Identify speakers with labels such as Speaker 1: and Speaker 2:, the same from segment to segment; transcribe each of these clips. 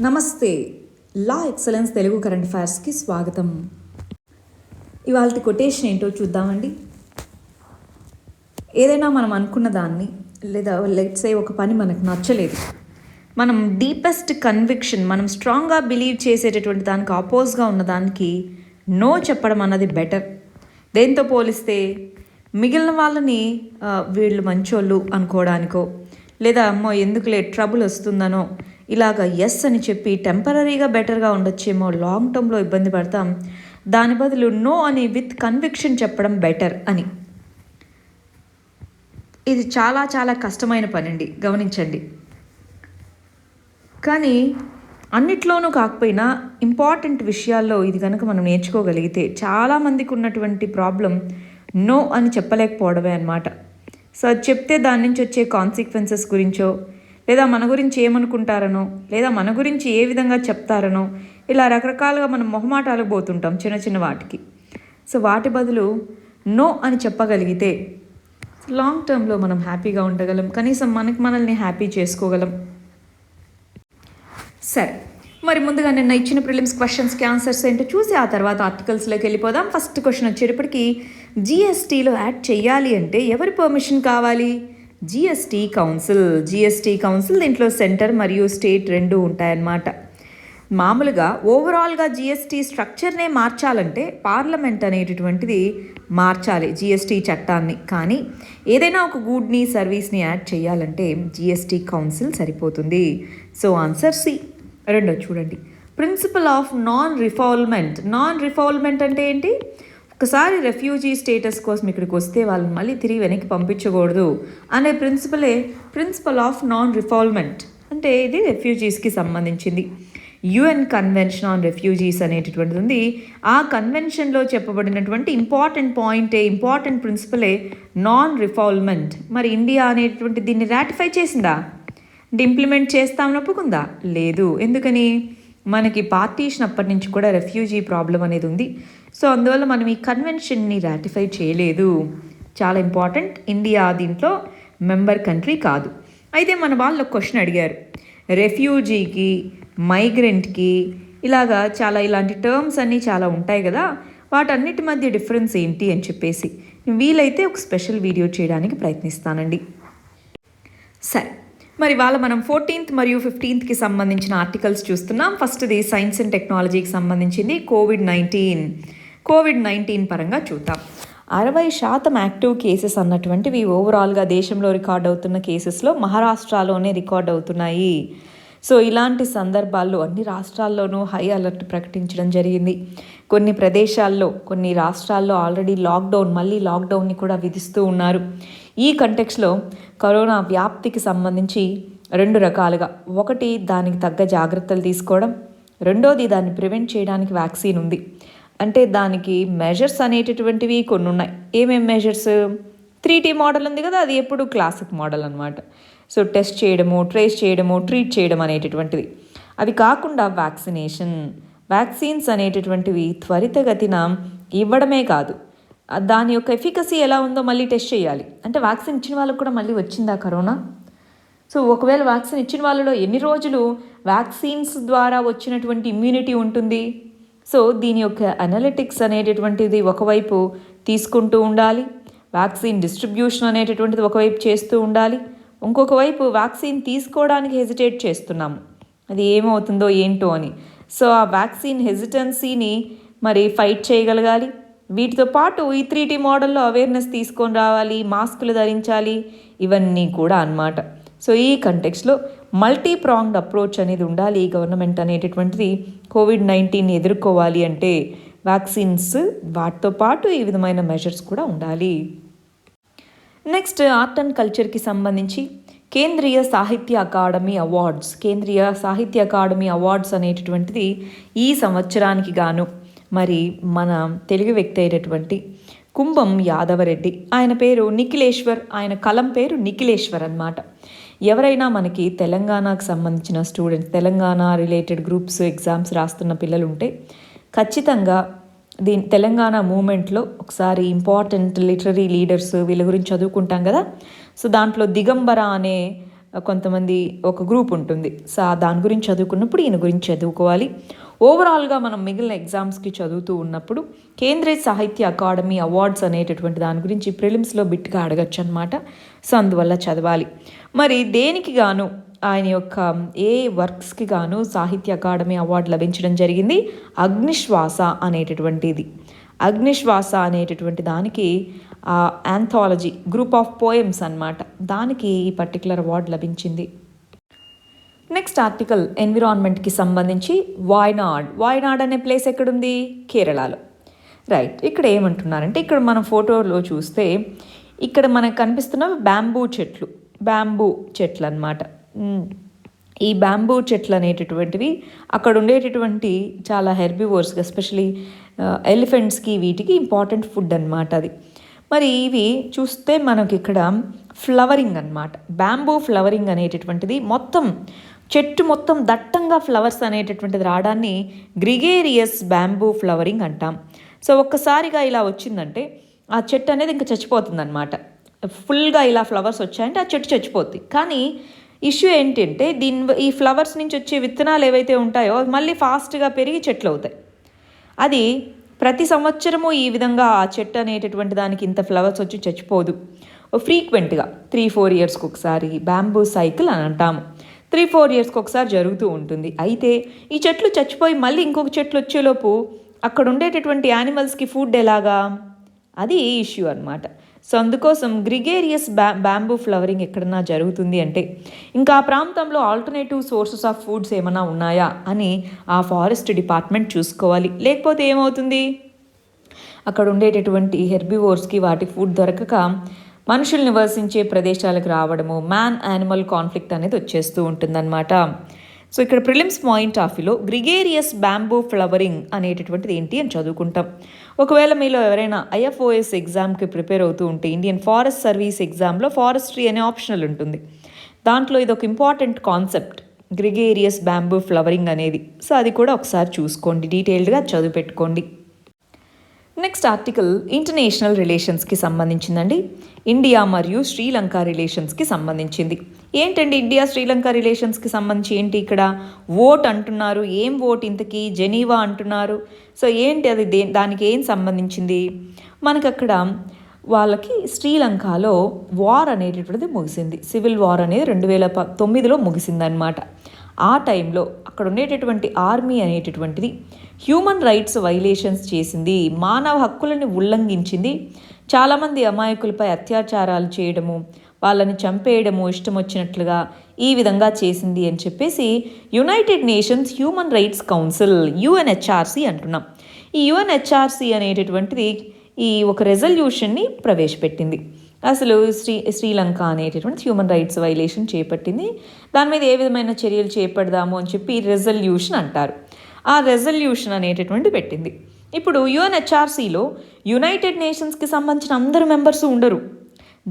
Speaker 1: నమస్తే. లా excellence Telugu current అఫైర్స్కి స్వాగతం. ఇవాళ కొటేషన్ ఏంటో చూద్దామండి. ఏదైనా మనం అనుకున్న దాన్ని లేదా లెట్స్ సే ఒక పని మనకు నచ్చలేదు, మనం డీపెస్ట్ కన్విక్షన్, మనం స్ట్రాంగ్గా బిలీవ్ చేసేటటువంటి దానికి ఆపోజ్గా ఉన్న దానికి నో చెప్పడం అన్నది బెటర్. దేంతో పోలిస్తే మిగిలిన వాళ్ళని వీళ్ళు మంచోళ్ళు అనుకోవడానికో లేదా అమ్మో ఎందుకులే ట్రబుల్ వస్తుందనో ఇలాగ ఎస్ అని చెప్పి టెంపరీగా బెటర్గా ఉండొచ్చేమో, లాంగ్ టర్మ్లో ఇబ్బంది పడతాం. దాని బదులు నో అని విత్ కన్విక్షన్ చెప్పడం బెటర్ అని. ఇది చాలా చాలా కష్టమైన పని అండి, గమనించండి. కానీ అన్నిట్లోనూ కాకపోయినా ఇంపార్టెంట్ విషయాల్లో ఇది కనుక మనం నేర్చుకోగలిగితే చాలామందికి ఉన్నటువంటి ప్రాబ్లం నో అని చెప్పలేకపోవడమే అన్నమాట. సో అది చెప్తే దాని నుంచి వచ్చే కాన్సిక్వెన్సెస్ గురించో లేదా మన గురించి ఏమనుకుంటారనో లేదా మన గురించి ఏ విధంగా చెప్తారనో ఇలా రకరకాలుగా మనం మొహమాటాలకు పోతుంటాం చిన్న చిన్న వాటికి. సో వాటి బదులు నో అని చెప్పగలిగితే లాంగ్ టర్మ్లో మనం హ్యాపీగా ఉండగలం, కనీసం మనల్ని హ్యాపీ చేసుకోగలం. సరే, మరి ముందుగా నిన్న ఇచ్చిన ప్రిలిమ్స్ క్వశ్చన్స్కి ఆన్సర్స్ ఏంటో చూసి ఆ తర్వాత ఆర్టికల్స్లోకి వెళ్ళిపోదాం. ఫస్ట్ క్వశ్చన్ వచ్చేటప్పటికి జిఎస్టీలో యాడ్ చేయాలి అంటే ఎవరి పర్మిషన్ కావాలి? GST council. దీంట్లో సెంటర్ మరియు స్టేట్ రెండు ఉంటాయన్నమాట. మామూలుగా ఓవరాల్గా జిఎస్టీ స్ట్రక్చర్నే మార్చాలంటే పార్లమెంట్ అనేటటువంటిది మార్చాలి జిఎస్టీ చట్టాన్ని. కానీ ఏదైనా ఒక గుడ్ని సర్వీస్ని యాడ్ చేయాలంటే జిఎస్టీ కౌన్సిల్ సరిపోతుంది. So answer C. రెండో చూడండి, ప్రిన్సిపల్ ఆఫ్ నాన్ రిఫాల్మెంట్ అంటే ఏంటి? ఒకసారి రెఫ్యూజీ స్టేటస్ కోసం ఇక్కడికి వస్తే వాళ్ళని మళ్ళీ తిరిగి వెనక్కి పంపించకూడదు అనే ప్రిన్సిపల్ ఆఫ్ నాన్ రిఫాల్మెంట్. అంటే ఇది రెఫ్యూజీస్కి సంబంధించింది. యుఎన్ కన్వెన్షన్ ఆన్ రెఫ్యూజీస్ అనేటటువంటిది ఉంది. ఆ కన్వెన్షన్లో చెప్పబడినటువంటి ఇంపార్టెంట్ ప్రిన్సిపలే నాన్ రిఫాల్మెంట్. మరి ఇండియా అనేటువంటి దీన్ని రాటిఫై చేసిందా? అంటే ఇంప్లిమెంట్ చేస్తామని ఒప్పుకుందా? లేదు. ఎందుకని? మనకి పార్టీషన్ అప్పటి నుంచి కూడా రెఫ్యూజీ ప్రాబ్లం అనేది ఉంది. సో అందువల్ల మనం ఈ కన్వెన్షన్ని రాటిఫై చేయలేదు. చాలా ఇంపార్టెంట్. ఇండియా దీంట్లో మెంబర్ కంట్రీ కాదు. అయితే మన వాళ్ళు క్వశ్చన్ అడిగారు, రెఫ్యూజీకి మైగ్రెంట్కి ఇలాగా ఇలాంటి టర్మ్స్ అన్నీ చాలా ఉంటాయి కదా, వాటన్నిటి మధ్య డిఫరెన్స్ ఏంటి అని చెప్పేసి వీలైతే ఒక స్పెషల్ వీడియో చేయడానికి ప్రయత్నిస్తానండి. సరే, మరి వాళ్ళ మనం 14th మరియు 15th సంబంధించిన ఆర్టికల్స్ చూస్తున్నాం. ఫస్ట్ది సైన్స్ అండ్ టెక్నాలజీకి సంబంధించింది. కోవిడ్-19 పరంగా చూద్దాం. 60% యాక్టివ్ కేసెస్ అన్నటువంటివి ఓవరాల్గా దేశంలో రికార్డ్ అవుతున్న కేసెస్లో మహారాష్ట్రలోనే రికార్డ్ అవుతున్నాయి. సో ఇలాంటి సందర్భాల్లో అన్ని రాష్ట్రాల్లోనూ హై అలర్ట్ ప్రకటించడం జరిగింది. కొన్ని రాష్ట్రాల్లో ఆల్రెడీ మళ్ళీ లాక్డౌన్ని కూడా విధిస్తూ ఉన్నారు. ఈ కంటెక్స్లో కరోనా వ్యాప్తికి సంబంధించి రెండు రకాలుగా, ఒకటి దానికి తగ్గ జాగ్రత్తలు తీసుకోవడం, రెండోది దాన్ని ప్రివెంట్ చేయడానికి వ్యాక్సిన్ ఉంది. అంటే దానికి మెజర్స్ అనేటటువంటివి కొన్ని ఉన్నాయి. ఏమేమి మెజర్స్? 3T మోడల్ ఉంది కదా, అది ఎప్పుడు క్లాసిక్ మోడల్ అనమాట. సో టెస్ట్ చేయడము, ట్రేస్ చేయడము, ట్రీట్ చేయడం అనేటటువంటిది. అది కాకుండా వ్యాక్సిన్స్ అనేటటువంటివి త్వరితగతిన ఇవ్వడమే కాదు, దాని యొక్క ఎఫికసీ ఎలా ఉందో మళ్ళీ టెస్ట్ చేయాలి. అంటే వ్యాక్సిన్ ఇచ్చిన వాళ్ళకు కూడా మళ్ళీ వచ్చిందా కరోనా? సో ఒకవేళ వ్యాక్సిన్ ఇచ్చిన వాళ్ళలో ఎన్ని రోజులు వ్యాక్సిన్స్ ద్వారా వచ్చినటువంటి ఇమ్యూనిటీ ఉంటుంది? సో దీని యొక్క అనలిటిక్స్ అనేటటువంటిది ఒకవైపు తీసుకుంటూ ఉండాలి, వ్యాక్సిన్ డిస్ట్రిబ్యూషన్ అనేటటువంటిది ఒకవైపు చేస్తూ ఉండాలి, ఇంకొక వైపు వ్యాక్సిన్ తీసుకోవడానికి హెజిటేట్ చేస్తున్నాము, అది ఏమవుతుందో ఏంటో అని. సో ఆ వ్యాక్సిన్ హెజిటెన్సీని మరి ఫైట్ చేయగలగాలి. వీటితో పాటు ఈ 3T మోడల్లో అవేర్నెస్ తీసుకొని రావాలి, మాస్కులు ధరించాలి, ఇవన్నీ కూడా అన్నమాట. సో ఈ కంటెక్స్లో మల్టీ ప్రాంగ్డ్ అప్రోచ్ అనేది ఉండాలి. ఈ గవర్నమెంట్ అనేటటువంటిది కోవిడ్-19 ఎదుర్కోవాలి అంటే వ్యాక్సిన్స్, వాటితో పాటు ఈ విధమైన మెజర్స్ కూడా ఉండాలి. నెక్స్ట్ ఆర్ట్ అండ్ కల్చర్కి సంబంధించి కేంద్రీయ సాహిత్య అకాడమీ అవార్డ్స్ అనేటటువంటిది ఈ సంవత్సరానికి గాను మరి మన తెలుగు వ్యక్తి అయినటువంటి కుంభం యాదవరెడ్డి, ఆయన పేరు నిఖిలేశ్వర్, ఆయన కలం పేరు నిఖిలేశ్వర్ అన్నమాట. ఎవరైనా మనకి తెలంగాణకు సంబంధించిన students, Telangana related groups exams రాస్తున్న పిల్లలు ఉంటే ఖచ్చితంగా తెలంగాణ మూమెంట్లో ఒకసారి ఇంపార్టెంట్ లిటరరీ లీడర్స్ వీళ్ళ గురించి చదువుకుంటాం కదా. సో దాంట్లో దిగంబర అనే కొంతమంది ఒక గ్రూప్ ఉంటుంది. సో దాని గురించి చదువుకున్నప్పుడు ఈయన గురించి చదువుకోవాలి. ఓవరాల్గా మనం మిగిలిన ఎగ్జామ్స్కి చదువుతూ ఉన్నప్పుడు కేంద్రీయ సాహిత్య అకాడమీ అవార్డ్స్ అనేటటువంటి దాని గురించి ప్రిలిమ్స్లో బిట్గా అడగచ్చు అనమాట. సో అందువల్ల చదవాలి. మరి దేనికి గాను ఆయన యొక్క ఏ వర్క్స్కి గాను సాహిత్య అకాడమీ అవార్డు లభించడం జరిగింది? అగ్నిశ్వాస అనేటటువంటిది. అగ్నిశ్వాస అనేటటువంటి దానికి యాంథాలజీ గ్రూప్ ఆఫ్ పోయమ్స్ అన్నమాట. దానికి ఈ పర్టికులర్ అవార్డు లభించింది. నెక్స్ట్ ఆర్టికల్ ఎన్విరాన్మెంట్కి సంబంధించి వాయనాడ్ అనే ప్లేస్ ఎక్కడుంది? కేరళలో. రైట్. ఇక్కడ ఏమంటున్నారంటే, ఇక్కడ మనం ఫోటోలో చూస్తే ఇక్కడ మనకు కనిపిస్తున్న బ్యాంబూ చెట్లు అన్నమాట. ఈ బ్యాంబూ చెట్లు అనేటటువంటివి అక్కడ ఉండేటటువంటి చాలా హెర్బివోర్స్, ఎస్పెషలీ ఎలిఫెంట్స్కి వీటికి ఇంపార్టెంట్ ఫుడ్ అన్నమాట అది. మరి ఇవి చూస్తే మనకి ఇక్కడ ఫ్లవరింగ్ అన్నమాట. బ్యాంబూ ఫ్లవరింగ్ అనేటటువంటిది చెట్టు మొత్తం దట్టంగా ఫ్లవర్స్ అనేటటువంటిది రావడాన్ని గ్రిగేరియస్ బ్యాంబూ ఫ్లవరింగ్ అంటాం. సో ఒక్కసారిగా ఇలా వచ్చిందంటే ఆ చెట్టు అనేది ఇంకా చచ్చిపోతుంది అనమాట. ఫుల్గా ఇలా ఫ్లవర్స్ వచ్చాయంటే ఆ చెట్టు చచ్చిపోతుంది. కానీ ఇష్యూ ఏంటంటే ఈ ఫ్లవర్స్ నుంచి వచ్చే విత్తనాలు ఏవైతే ఉంటాయో మళ్ళీ ఫాస్ట్గా పెరిగి చెట్లు అవుతాయి. అది ప్రతి సంవత్సరము ఈ విధంగా ఆ చెట్టు అనేటటువంటి దానికి ఇంత ఫ్లవర్స్ వచ్చి చచ్చిపోదు. ఫ్రీక్వెంట్గా 3-4 ఇయర్స్కి ఒకసారి బ్యాంబూ సైకిల్ అని అంటాము. 3-4 ఇయర్స్కి ఒకసారి జరుగుతూ ఉంటుంది. అయితే ఈ చెట్లు చచ్చిపోయి మళ్ళీ ఇంకొక చెట్లు వచ్చేలోపు అక్కడ ఉండేటటువంటి యానిమల్స్కి ఫుడ్ ఎలాగా? అది ఇష్యూ అనమాట. సో అందుకోసం గ్రిగేరియస్ బ్యాంబూ ఫ్లవరింగ్ ఎక్కడన్నా జరుగుతుంది అంటే ఇంకా ఆ ప్రాంతంలో ఆల్టర్నేటివ్ సోర్సెస్ ఆఫ్ ఫుడ్స్ ఏమైనా ఉన్నాయా అని ఆ ఫారెస్ట్ డిపార్ట్మెంట్ చూసుకోవాలి. లేకపోతే ఏమవుతుంది, అక్కడ ఉండేటటువంటి హెర్బివోర్స్కి వాటి ఫుడ్ దొరకక మనుషులు నివసించే ప్రదేశాలకు రావడము, మ్యాన్ యానిమల్ కాన్ఫ్లిక్ట్ అనేది వచ్చేస్తూ ఉంటుందన్నమాట. సో ఇక్కడ ప్రిలిమ్స్ పాయింట్ ఆఫ్ వ్యూలో గ్రిగేరియస్ బ్యాంబూ ఫ్లవరింగ్ అనేటటువంటిది ఏంటి అని చదువుకుంటాం. ఒకవేళ మీలో ఎవరైనా IFOS ఎగ్జామ్కి ప్రిపేర్ అవుతూ ఉంటే ఇండియన్ ఫారెస్ట్ సర్వీస్ ఎగ్జామ్లో ఫారెస్ట్రీ అనే ఆప్షనల్ ఉంటుంది. దాంట్లో ఇది ఒక important concept, gregarious bamboo flowering అనేది. సో అది కూడా ఒకసారి చూసుకోండి, డీటెయిల్డ్గా చదువు పెట్టుకోండి. నెక్స్ట్ ఆర్టికల్ ఇంటర్నేషనల్ రిలేషన్స్కి సంబంధించిందండి. ఇండియా మరియు శ్రీలంక రిలేషన్స్కి సంబంధించింది. ఏంటండి ఇండియా శ్రీలంక రిలేషన్స్కి సంబంధించి ఏంటి? ఇక్కడ ఓట్ అంటున్నారు. ఏం ఓట్ ఇంతకీ? జెనీవా అంటున్నారు. సో ఏంటి అది? దానికి ఏం సంబంధించింది? మనకు అక్కడ వాళ్ళకి శ్రీలంకలో వార్ అనేటటువంటిది ముగిసింది. సివిల్ వార్ అనేది 2009లో ముగిసిందనమాట. ఆ టైంలో అక్కడ ఉండేటటువంటి ఆర్మీ అనేటటువంటిది హ్యూమన్ రైట్స్ వైలేషన్స్ చేసింది, మానవ హక్కులను ఉల్లంఘించింది, చాలామంది అమాయకులపై అత్యాచారాలు చేయడము, వాళ్ళని చంపేయడము ఇష్టం వచ్చినట్లుగా ఈ విధంగా చేసింది అని చెప్పేసి United nations human rights council UNHRC అంటున్నాం. ఈ UNHRC అనేటటువంటిది ఈ ఒక రెజల్యూషన్ని ప్రవేశపెట్టింది. అసలు శ్రీలంక అనేటటువంటి హ్యూమన్ రైట్స్ వైలేషన్ చేపట్టింది, దాని మీద ఏ విధమైన చర్యలు చేపడదాము అని చెప్పి రెజల్యూషన్ అంటారు. ఆ రెజల్యూషన్ అనేటటువంటి పెట్టింది. ఇప్పుడు UNHRCలో యునైటెడ్ నేషన్స్కి సంబంధించిన అందరు మెంబర్స్ ఉండరు.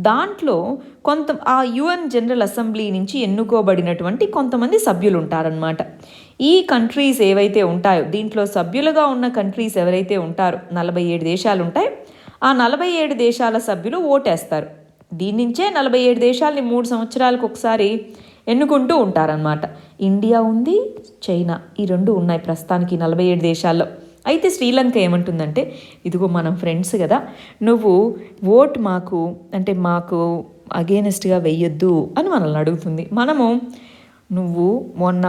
Speaker 1: దాంట్లో ఆ UN జనరల్ అసెంబ్లీ నుంచి ఎన్నుకోబడినటువంటి కొంతమంది సభ్యులు ఉంటారనమాట. ఈ కంట్రీస్ ఏవైతే ఉంటాయో దీంట్లో సభ్యులుగా ఉన్న కంట్రీస్ ఎవరైతే ఉంటారో 47 దేశాలు ఉంటాయి. ఆ 47 దేశాల సభ్యులు ఓటేస్తారు. దీని నుంచే 47 దేశాలని 3 సంవత్సరాలకు ఒకసారి ఎన్నుకుంటూ ఉంటారనమాట. ఇండియా ఉంది, చైనా, ఈ 2 ఉన్నాయి ప్రస్తుతానికి 47 దేశాల్లో. అయితే శ్రీలంక ఏమంటుందంటే, ఇదిగో మనం ఫ్రెండ్స్ కదా, నువ్వు ఓట్ మాకు అగేనెస్ట్గా వెయ్యొద్దు అని మనల్ని అడుగుతుంది. నువ్వు మొన్న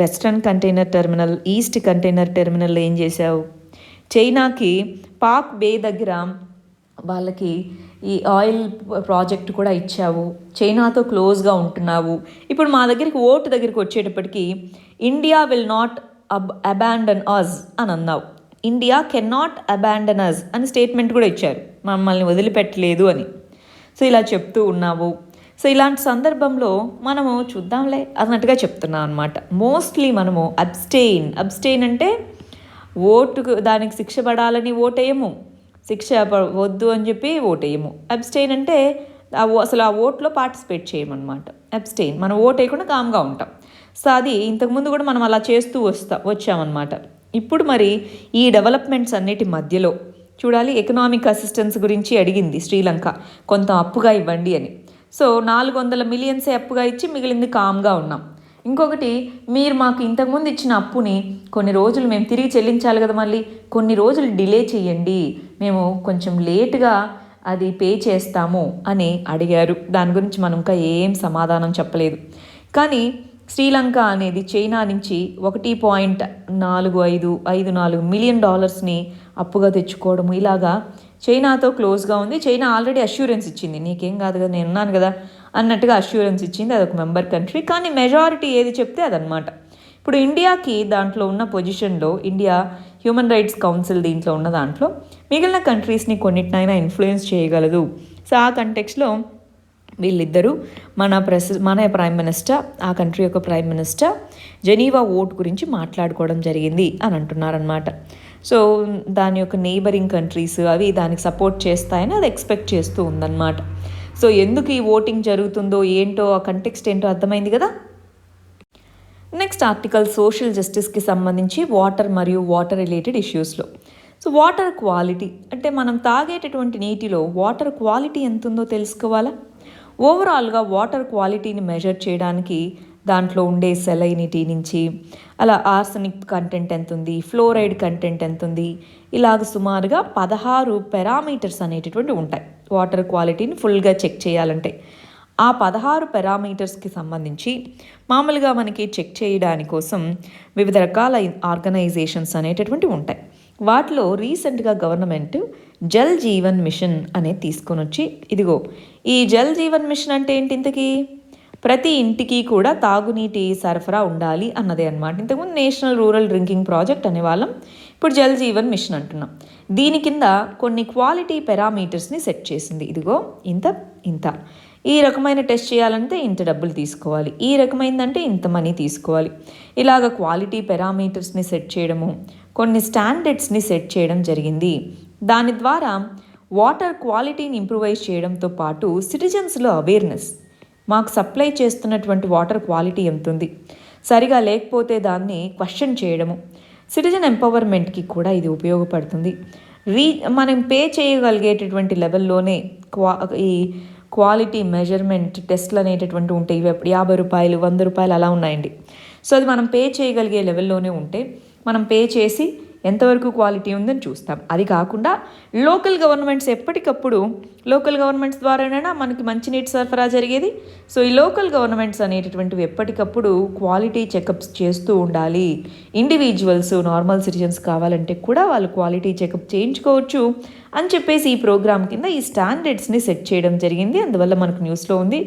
Speaker 1: western container terminal, east container టెర్మినల్లో ఏం చేసావు? చైనాకి పాక్ బే దగ్గర వాళ్ళకి ఈ ఆయిల్ ప్రాజెక్ట్ కూడా ఇచ్చావు, చైనాతో క్లోజ్గా ఉంటున్నావు. ఇప్పుడు మా ఓటు దగ్గరికి వచ్చేటప్పటికి ఇండియా విల్ నాట్ అబాండన్ అస్ అని అన్నావు. ఇండియా కెన్ నాట్ అబాండన్ అస్ అని స్టేట్మెంట్ కూడా ఇచ్చారు, మమ్మల్ని వదిలిపెట్టలేదు అని. సో ఇలా చెప్తూ ఉన్నావు. సో ఇలాంటి సందర్భంలో మనము చూద్దాంలే అన్నట్టుగా చెప్తున్నాం అనమాట. మోస్ట్లీ మనము అబ్స్టెయిన్ అంటే ఓటుకు దానికి శిక్ష పడాలని ఓటేయము, శిక్ష వద్దు అని చెప్పి ఓటేయము. అబ్స్టెయిన్ అంటే అసలు ఆ ఓట్లో పార్టిసిపేట్ చేయమన్నమాట. అబ్స్టెయిన్, మనం ఓటు వేయకుండా కామ్గా ఉంటాం. సో అది ఇంతకుముందు కూడా మనం అలా చేస్తూ వచ్చామన్నమాట. ఇప్పుడు మరి ఈ డెవలప్మెంట్స్ అన్నిటి మధ్యలో చూడాలి, ఎకనామిక్ అసిస్టెన్స్ గురించి అడిగింది శ్రీలంక, కొంత అప్పుగా ఇవ్వండి అని. సో 400 మిలియన్సే అప్పుగా ఇచ్చి మిగిలింది కామ్గా ఉన్నాం. ఇంకొకటి, మీరు మాకు ఇంతకుముందు ఇచ్చిన అప్పుని కొన్ని రోజులు మేము తిరిగి చెల్లించాలి కదా, మళ్ళీ కొన్ని రోజులు డిలే చేయండి, మేము కొంచెం లేటుగా అది పే చేస్తాము అని అడిగారు. దాని గురించి మనం ఇంకా ఏం సమాధానం చెప్పలేదు. కానీ శ్రీలంక అనేది చైనా నుంచి $1.45 మిలియన్ అప్పుగా తెచ్చుకోవడము, ఇలాగా చైనాతో క్లోజ్గా ఉంది. చైనా ఆల్రెడీ అష్యూరెన్స్ ఇచ్చింది, నీకేం కాదు కదా, నేను ఉన్నాను కదా అన్నట్టుగా అష్యూరెన్స్ ఇచ్చింది. అదొక మెంబర్ కంట్రీ. కానీ మెజారిటీ ఏది చెప్తే అదనమాట. ఇప్పుడు ఇండియాకి దాంట్లో ఉన్న పొజిషన్లో, ఇండియా హ్యూమన్ రైట్స్ కౌన్సిల్ దీంట్లో ఉన్న దాంట్లో మిగిలిన కంట్రీస్ని కొన్నిటినైనా ఇన్ఫ్లుయెన్స్ చేయగలదు. సో ఆ కంటెక్స్లో వీళ్ళిద్దరూ మన ప్రైమ్ మినిస్టర్, ఆ కంట్రీ యొక్క ప్రైమ్ మినిస్టర్ జెనీవా ఓట్ గురించి మాట్లాడుకోవడం జరిగింది అని అంటున్నారనమాట. సో దాని యొక్క నెయిబరింగ్ కంట్రీస్ అవి దానికి సపోర్ట్ చేస్తాయని అది ఎక్స్పెక్ట్ చేస్తూ ఉందన్నమాట. సో ఎందుకు ఈ ఓటింగ్ జరుగుతుందో ఏంటో, ఆ కంటెక్స్ట్ ఏంటో అర్థమైంది కదా. నెక్స్ట్ ఆర్టికల్ సోషల్ జస్టిస్కి సంబంధించి వాటర్ మరియు వాటర్ రిలేటెడ్ ఇష్యూస్లో. సో వాటర్ క్వాలిటీ అంటే మనం తాగేటటువంటి నీటిలో వాటర్ క్వాలిటీ ఎంత ఉందో తెలుసుకోవాలా. ఓవరాల్గా వాటర్ క్వాలిటీని మెజర్ చేయడానికి దాంట్లో ఉండే సెలైనిటీ నుంచి అలా ఆర్సనిక్ కంటెంట్ ఎంత ఉంది, ఫ్లోరైడ్ కంటెంట్ ఎంత ఉంది, ఇలాగ సుమారుగా 16 పారామీటర్స్ అనేటటువంటి ఉంటాయి వాటర్ క్వాలిటీని ఫుల్గా చెక్ చేయాలంటే. ఆ 16 పారామీటర్స్కి సంబంధించి మామూలుగా మనకి చెక్ చేయడానికి కోసం వివిధ రకాల ఆర్గనైజేషన్స్ అనేటటువంటివి ఉంటాయి. వాటిలో రీసెంట్గా గవర్నమెంట్ జల్ జీవన్ మిషన్ అనేది తీసుకొని వచ్చి, ఇదిగో ఈ జల్ జీవన్ మిషన్ అంటే ఏంటి, ఇంతకీ ప్రతి ఇంటికి కూడా తాగునీటి సరఫరా ఉండాలి అన్నదే అనమాట. ఇంతకుముందు నేషనల్ రూరల్ డ్రింకింగ్ ప్రాజెక్ట్ అనేవాళ్ళం, ఇప్పుడు జల్ జీవన్ మిషన్ అంటున్నాం. దీని కింద కొన్ని క్వాలిటీ పారామీటర్స్ని సెట్ చేసింది. ఇదిగో ఇంత ఈ రకమైన టెస్ట్ చేయాలంటే ఇంత డబ్బులు తీసుకోవాలి, ఈ రకమైందంటే ఇంత మనీ తీసుకోవాలి, ఇలాగ క్వాలిటీ పారామీటర్స్ని సెట్ చేయడము, కొన్ని స్టాండర్డ్స్ని సెట్ చేయడం జరిగింది. దాని ద్వారా వాటర్ క్వాలిటీని ఇంప్రూవైజ్ చేయడంతో పాటు సిటిజన్స్లో అవేర్నెస్, మాకు సప్లై చేస్తున్నటువంటి వాటర్ క్వాలిటీ ఎంత ఉంది, సరిగా లేకపోతే దాన్ని క్వశ్చన్ చేయడము, సిటిజన్ ఎంపవర్మెంట్కి కూడా ఇది ఉపయోగపడుతుంది. మనం పే చేయగలిగేటటువంటి లెవెల్లోనే ఈ క్వాలిటీ మెజర్మెంట్ టెస్ట్లు అనేటటువంటి ఉంటాయి. ఇవి ₹50, ₹100 అలా ఉన్నాయండి. సో అది మనం పే చేయగలిగే లెవెల్లోనే ఉంటే మనం పే చేసి ఎంతవరకు క్వాలిటీ ఉందని చూస్తాం. అది కాకుండా లోకల్ గవర్నమెంట్స్ ఎప్పటికప్పుడు లోకల్ గవర్నమెంట్స్ ద్వారానైనా మనకి మంచినీటి సరఫరా జరిగేది. సో ఈ లోకల్ గవర్నమెంట్స్ అనేటటువంటివి ఎప్పటికప్పుడు క్వాలిటీ చెకప్స్ చేస్తూ ఉండాలి. ఇండివిజువల్స్ నార్మల్ సిటిజన్స్ కావాలంటే కూడా వాళ్ళు క్వాలిటీ చెకప్ చేయించుకోవచ్చు అని చెప్పేసి ఈ ప్రోగ్రామ్ కింద ఈ స్టాండర్డ్స్ని సెట్ చేయడం జరిగింది. అందువల్ల మనకు న్యూస్లో ఉంది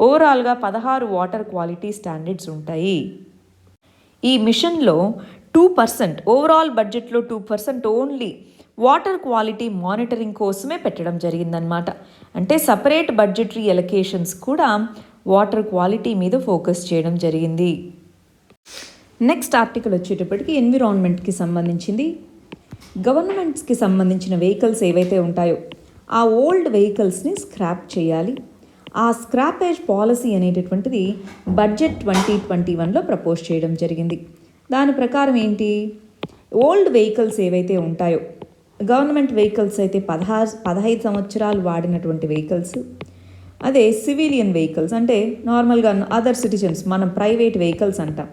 Speaker 1: ఓవరాల్గా 16 వాటర్ క్వాలిటీ స్టాండర్డ్స్ ఉంటాయి. ఈ మిషన్లో 2% ఓవరాల్ బడ్జెట్లో 2% ఓన్లీ వాటర్ క్వాలిటీ మానిటరింగ్ కోసమే పెట్టడం జరిగిందనమాట. అంటే సపరేట్ బడ్జెటరీ ఎలకేషన్స్ కూడా వాటర్ క్వాలిటీ మీద ఫోకస్ చేయడం జరిగింది. నెక్స్ట్ ఆర్టికల్ వచ్చేటప్పటికి ఎన్విరాన్మెంట్కి సంబంధించింది. గవర్నమెంట్స్కి సంబంధించిన వెహికల్స్ ఏవైతే ఉంటాయో ఆ ఓల్డ్ వెహికల్స్ని స్క్రాప్ చేయాలి. ఆ స్క్రాపేజ్ పాలసీ అనేటటువంటిది బడ్జెట్ 2021లో ప్రపోజ్ చేయడం జరిగింది. దాని ప్రకారం ఏంటి, ఓల్డ్ వెహికల్స్ ఏవైతే ఉంటాయో గవర్నమెంట్ వెహికల్స్ అయితే 15 సంవత్సరాలు వాడినటువంటి వెహికల్స్, అదే సివిలియన్ వెహికల్స్ అంటే నార్మల్గా అదర్ సిటిజన్స్ మనం ప్రైవేట్ వెహికల్స్ అంటాం.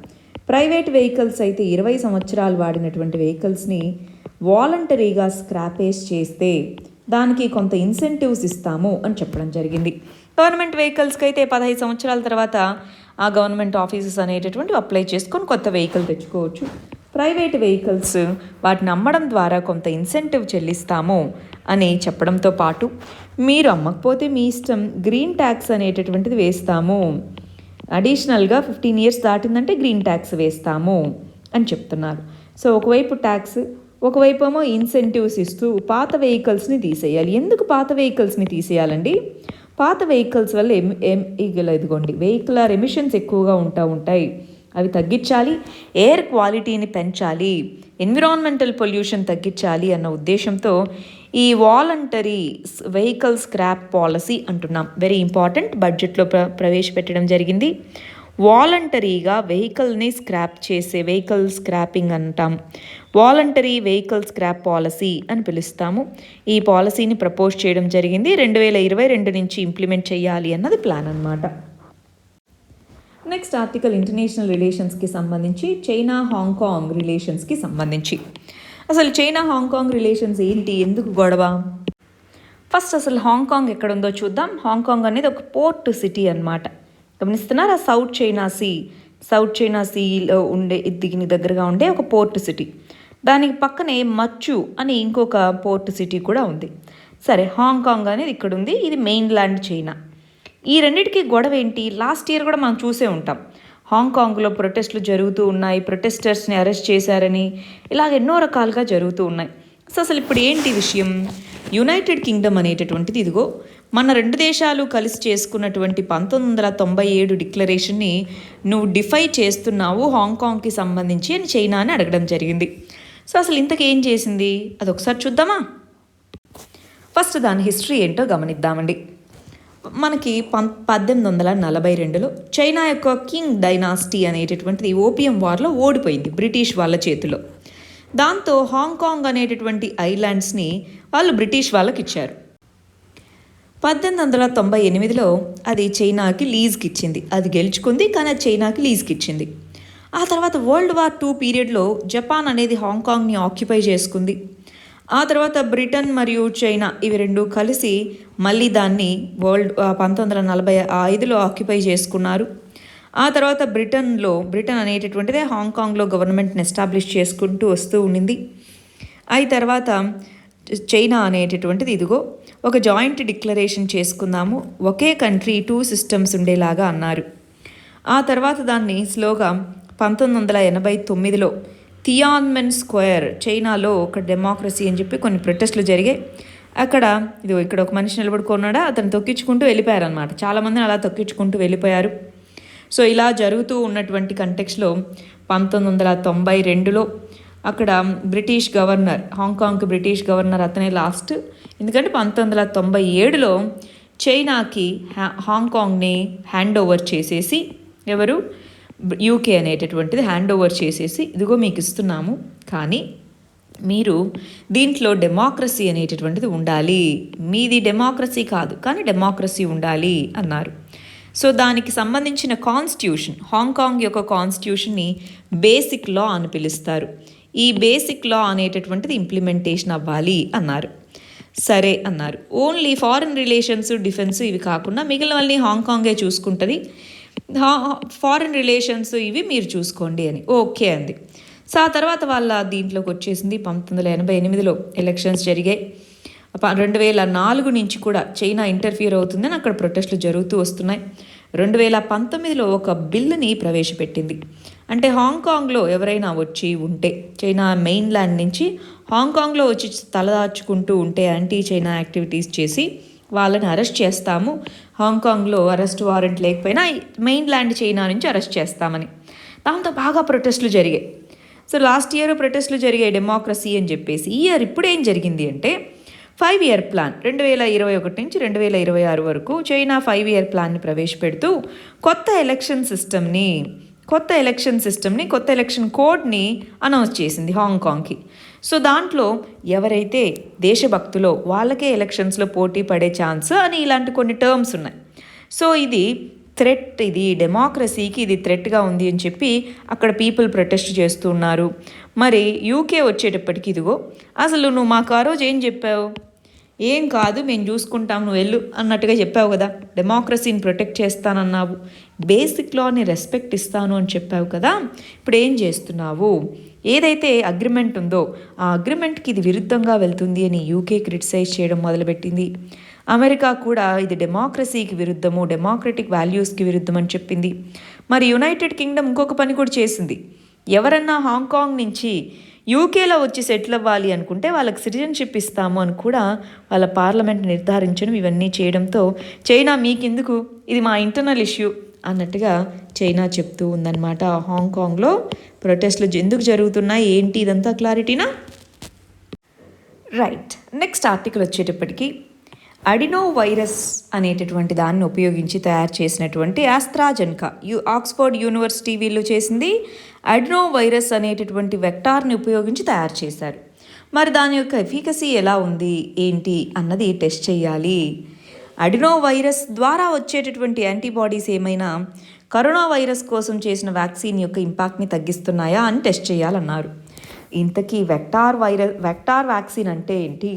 Speaker 1: ప్రైవేట్ వెహికల్స్ అయితే 20 సంవత్సరాలు వాడినటువంటి వెహికల్స్ని వాలంటరీగా స్క్రాపేజ్ చేస్తే దానికి కొంత ఇన్సెంటివ్స్ ఇస్తాము అని చెప్పడం జరిగింది. గవర్నమెంట్ వెహికల్స్కి అయితే 15 సంవత్సరాల తర్వాత ఆ గవర్నమెంట్ ఆఫీసెస్ అనేటటువంటి అప్లై చేసుకొని కొత్త వెహికల్ తెచ్చుకోవచ్చు. ప్రైవేట్ వెహికల్స్ వాటిని అమ్మడం ద్వారా కొంత ఇన్సెంటివ్ చెల్లిస్తాము అని చెప్పడంతో పాటు మీరు అమ్మకపోతే మీ ఇష్టం, గ్రీన్ ట్యాక్స్ అనేటటువంటిది వేస్తాము, అడిషనల్గా 15 years దాటిందంటే గ్రీన్ ట్యాక్స్ వేస్తాము అని చెప్తున్నారు. సో ఒకవైపు ట్యాక్స్, ఒకవైపు ఏమో ఇన్సెంటివ్స్ ఇస్తూ పాత వెహికల్స్ని తీసేయాలి. ఎందుకు పాత వెహికల్స్ని తీసేయాలండి? పాత వెహికల్స్ వల్ల ఇదిగోండి వెహికులర్ ఎమిషన్స్ ఎక్కువగా ఉంటాయి, అవి తగ్గించాలి, ఎయిర్ క్వాలిటీని పెంచాలి, ఎన్విరాన్మెంటల్ పొల్యూషన్ తగ్గించాలి అన్న ఉద్దేశంతో ఈ వాలంటరీ వెహికల్ స్క్రాప్ పాలసీ అంటున్నాం. వెరీ ఇంపార్టెంట్, బడ్జెట్లో ప్రవేశపెట్టడం జరిగింది. వాలంటరీగా వెహికల్ని స్క్రాప్ చేసే వెహికల్ స్క్రాపింగ్ అంటాం. వాలంటరీ వెహికల్ స్క్రాప్ పాలసీ అని పిలుస్తాము. ఈ పాలసీని ప్రపోజ్ చేయడం జరిగింది. 2022 నుంచి ఇంప్లిమెంట్ చేయాలి అన్నది ప్లాన్ అన్నమాట. నెక్స్ట్ ఆర్టికల్ ఇంటర్నేషనల్ రిలేషన్స్కి సంబంధించి చైనా హాంకాంగ్ రిలేషన్స్కి సంబంధించి. అసలు చైనా హాంకాంగ్ రిలేషన్స్ ఏంటి, ఎందుకు గొడవ? ఫస్ట్ అసలు హాంకాంగ్ ఎక్కడుందో చూద్దాం. హాంకాంగ్ అనేది ఒక పోర్ట్ సిటీ అన్నమాట. గమనిస్తున్నారా? సౌత్ చైనా సీలో ఉండే దీనికి దగ్గరగా ఉండే ఒక పోర్ట్ సిటీ. దానికి పక్కనే మచ్చు అని ఇంకొక పోర్ట్ సిటీ కూడా ఉంది. సరే, హాంకాంగ్ అనేది ఇక్కడ ఉంది. ఇది మెయిన్ ల్యాండ్ చైనా. ఈ రెండింటికి గొడవ ఏంటి? లాస్ట్ ఇయర్ కూడా మనం చూసే ఉంటాం. హాంకాంగ్లో ప్రొటెస్టులు జరుగుతూ ఉన్నాయి, ప్రొటెస్టర్స్ని అరెస్ట్ చేశారని, ఇలాగ ఎన్నో రకాలుగా జరుగుతూ ఉన్నాయి. సో అసలు ఇప్పుడు ఏంటి విషయం? యునైటెడ్ కింగ్డమ్ అనేటటువంటిది ఇదిగో మన రెండు దేశాలు కలిసి చేసుకున్నటువంటి 1997 డిక్లరేషన్ని నువ్వు డిఫై చేస్తున్నావు హాంకాంగ్కి సంబంధించి అని చైనాని అడగడం జరిగింది. సో అసలు ఇంతకు ఏం చేసింది అదొకసారి చూద్దామా? ఫస్ట్ దాని హిస్టరీ ఏంటో గమనిద్దామండి. మనకి 1842లో చైనా యొక్క కింగ్ డైనాసిటీ అనేటటువంటిది ఓపియం వార్లో ఓడిపోయింది బ్రిటిష్ వాళ్ళ చేతిలో. దాంతో హాంకాంగ్ అనేటటువంటి ఐలాండ్స్ని వాళ్ళు బ్రిటిష్ వాళ్ళకి ఇచ్చారు. 1898లో అది చైనాకి లీజ్కి ఇచ్చింది. అది గెలుచుకుంది, కానీ అది చైనాకి లీజ్కి ఇచ్చింది. ఆ తర్వాత World War II పీరియడ్లో జపాన్ అనేది హాంకాంగ్ని ఆక్యుపై చేసుకుంది. ఆ తర్వాత బ్రిటన్ మరియు చైనా ఇవి రెండు కలిసి మళ్ళీ దాన్ని 1945లో ఆక్యుపై చేసుకున్నారు. ఆ తర్వాత బ్రిటన్ అనేటటువంటిదే హాంకాంగ్లో గవర్నమెంట్ని ఎస్టాబ్లిష్ చేసుకుంటూ వస్తూ ఉండింది. ఆ తర్వాత చైనా అనేటటువంటిది ఇదిగో ఒక జాయింట్ డిక్లరేషన్ చేసుకుందాము, ఒకే కంట్రీ 2 సిస్టమ్స్ ఉండేలాగా అన్నారు. ఆ తర్వాత దాన్ని స్లోగా 1989లో థియాన్మెన్ స్క్వేర్ చైనాలో ఒక డెమోక్రసీ అని చెప్పి కొన్ని ప్రొటెస్టులు జరిగాయి. ఇక్కడ ఒక మనిషి నిలబడుకున్నాడా, అతను తొక్కించుకుంటూ వెళ్ళిపోయారనమాట. చాలామందిని అలా తొక్కించుకుంటూ వెళ్ళిపోయారు. సో ఇలా జరుగుతూ ఉన్నటువంటి కంటెక్స్లో 1992లో అక్కడ బ్రిటిష్ గవర్నర్, హాంకాంగ్కి బ్రిటిష్ గవర్నర్ అతనే లాస్ట్. ఎందుకంటే 1997లో చైనాకి హాంకాంగ్ని హ్యాండ్ ఓవర్ చేసేసి, ఎవరు? యూకే అనేటటువంటిది హ్యాండ్ ఓవర్ చేసేసి ఇదిగో మీకు ఇస్తున్నాము, కానీ మీరు దీంట్లో డెమోక్రసీ అనేటటువంటిది ఉండాలి, మీది డెమోక్రసీ కాదు కానీ డెమోక్రసీ ఉండాలి అన్నారు. సో దానికి సంబంధించిన కాన్స్టిట్యూషన్, హాంకాంగ్ యొక్క కాన్స్టిట్యూషన్ని బేసిక్ లా అని పిలుస్తారు. ఈ బేసిక్ లా అనేటటువంటిది ఇంప్లిమెంటేషన్ అవ్వాలి అన్నారు. సరే అన్నారు. ఓన్లీ ఫారిన్ రిలేషన్స్, డిఫెన్స్ ఇవి కాకుండా మిగిలినవన్నీ హాంకాంగే చూసుకుంటుంది, ఫారిన్ రిలేషన్స్ ఇవి మీరు చూసుకోండి అని ఓకే అంది. సో ఆ తర్వాత వాళ్ళ దీంట్లోకి వచ్చేసింది. 1988లో ఎలక్షన్స్ జరిగాయి. 2004 నుంచి కూడా చైనా ఇంటర్ఫియర్ అవుతుందని అక్కడ ప్రొటెస్టులు జరుగుతూ వస్తున్నాయి. 2019లో ఒక బిల్లుని ప్రవేశపెట్టింది. అంటే హాంకాంగ్లో ఎవరైనా వచ్చి ఉంటే, చైనా మెయిన్ ల్యాండ్ నుంచి హాంకాంగ్లో వచ్చి తలదాచుకుంటూ ఉంటే యాంటీ చైనా యాక్టివిటీస్ చేసి వాళ్ళని అరెస్ట్ చేస్తాము, హాంకాంగ్లో అరెస్ట్ వారెంట్ లేకపోయినా మెయిన్ ల్యాండ్ చైనా నుంచి అరెస్ట్ చేస్తామని. దాంతో బాగా ప్రొటెస్టులు జరిగాయి. సో లాస్ట్ ఇయర్ ప్రొటెస్టులు జరిగాయి డెమోక్రసీ అని చెప్పేసి. ఈ ఇయర్ ఇప్పుడు ఏం జరిగింది అంటే 5 ఇయర్ ప్లాన్ 2021 నుంచి 2026 వరకు చైనా 5 ఇయర్ ప్లాన్ని ప్రవేశపెడుతూ కొత్త ఎలక్షన్ సిస్టమ్ని కొత్త ఎలక్షన్ కోడ్ని అనౌన్స్ చేసింది హాంకాంగ్కి. సో దాంట్లో ఎవరైతే దేశభక్తులో వాళ్ళకే ఎలక్షన్స్లో పోటీ పడే ఛాన్స్ అని ఇలాంటి కొన్ని టర్మ్స్ ఉన్నాయి. సో ఇది థ్రెట్, ఇది డెమోక్రసీకి ఇది థ్రెట్గా ఉంది అని చెప్పి అక్కడ పీపుల్ ప్రొటెస్ట్ చేస్తున్నారు. మరి యూకే వచ్చేటప్పటికి ఇదిగో అసలు నువ్వు మాకు ఆ రోజు ఏం చెప్పావు? ఏం కాదు మేము చూసుకుంటాం, నువ్వు వెళ్ళు అన్నట్టుగా చెప్పావు కదా. డెమోక్రసీని ప్రొటెక్ట్ చేస్తానన్నావు, బేసిక్ లాని రెస్పెక్ట్ ఇస్తాను అని చెప్పావు కదా. ఇప్పుడు ఏం చేస్తున్నావు? ఏదైతే అగ్రిమెంట్ ఉందో ఆ అగ్రిమెంట్కి ఇది విరుద్ధంగా వెళ్తుంది అని యూకే క్రిటిసైజ్ చేయడం మొదలుపెట్టింది. అమెరికా కూడా ఇది డెమోక్రసీకి విరుద్ధము, డెమోక్రటిక్ వాల్యూస్కి విరుద్ధం అని చెప్పింది. మరి యునైటెడ్ కింగ్డమ్ ఇంకొక పని కూడా చేసింది. ఎవరన్నా హాంకాంగ్ నుంచి యూకేలో వచ్చి సెటిల్ అవ్వాలి అనుకుంటే వాళ్ళకి సిటిజన్షిప్ ఇస్తాము అని కూడా వాళ్ళ పార్లమెంట్ నిర్ధారించడం, ఇవన్నీ చేయడంతో చైనా మీకెందుకు, ఇది మా ఇంటర్నల్ ఇష్యూ అన్నట్టుగా చైనా చెప్తూ ఉందన్నమాట. హాంకాంగ్లో ప్రొటెస్ట్లు ఎందుకు జరుగుతున్నాయి ఏంటి ఇదంతా క్లారిటీనా? రైట్. నెక్స్ట్ ఆర్టికల్ వచ్చేటప్పటికి అడినో వైరస్ అనేటటువంటి దాన్ని ఉపయోగించి తయారు చేసినటువంటి ఆస్ట్రాజెన్కా ఆక్స్ఫర్డ్ యూనివర్సిటీ వీళ్ళు చేసింది అడినో వైరస్ అనేటటువంటి వెక్టార్ని ఉపయోగించి తయారు చేశారు. మరి దాని యొక్క ఎఫికసీ ఎలా ఉంది ఏంటి అన్నది టెస్ట్ చేయాలి. అడినో వైరస్ ద్వారా వచ్చేటటువంటి యాంటీబాడీస్ ఏమైనా కరోనా వైరస్ కోసం చేసిన వ్యాక్సిన్ యొక్క ఇంపాక్ట్ని తగ్గిస్తున్నాయా అని టెస్ట్ చేయాలన్నారు. ఇంతకీ వెక్టార్ వ్యాక్సిన్ అంటే ఏంటి,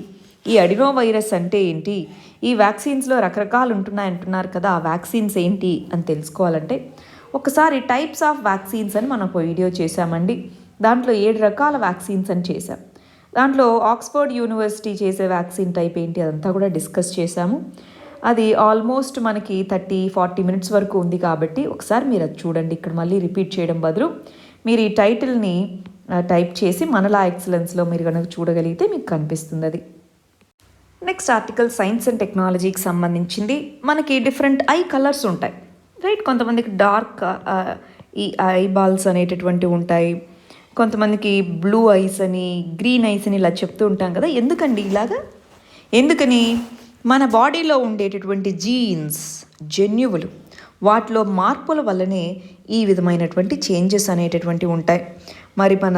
Speaker 1: ఈ అడినో వైరస్ అంటే ఏంటి, ఈ వ్యాక్సిన్స్లో రకరకాలు ఉంటున్నాయంటున్నారు కదా, ఆ వ్యాక్సిన్స్ ఏంటి అని తెలుసుకోవాలంటే ఒకసారి టైప్స్ ఆఫ్ వ్యాక్సిన్స్ అని మనం ఒక వీడియో చేశామండి. దాంట్లో 7 రకాల వ్యాక్సిన్స్ అని చేశాం. దాంట్లో ఆక్స్ఫర్డ్ యూనివర్సిటీ చేసే వ్యాక్సిన్ టైప్ ఏంటి అదంతా కూడా డిస్కస్ చేశాము. అది ఆల్మోస్ట్ మనకి 30-40 మినిట్స్ వరకు ఉంది కాబట్టి ఒకసారి మీరు అది చూడండి. ఇక్కడ మళ్ళీ రిపీట్ చేయడం బదులు మీరు ఈ టైటిల్ని టైప్ చేసి మనలా ఎక్సలెన్స్లో మీరు కనుక చూడగలిగితే మీకు కనిపిస్తుంది అది. నెక్స్ట్ ఆర్టికల్ సైన్స్ అండ్ టెక్నాలజీకి సంబంధించింది. మనకి డిఫరెంట్ ఐ కలర్స్ ఉంటాయి, రైట్. కొంతమందికి డార్క్ ఈ ఐ బాల్స్ అనేటటువంటివి ఉంటాయి, కొంతమందికి బ్లూ ఐస్ అని గ్రీన్ ఐస్ అని ఇలా చెప్తూ ఉంటాం కదా. ఎందుకండి ఇలాగా? ఎందుకని? మన బాడీలో ఉండేటటువంటి జీన్స్, జన్యువులు, వాటిలో మార్పుల వల్లనే ఈ విధమైనటువంటి చేంజెస్ అనేటటువంటివి ఉంటాయి. మరి మన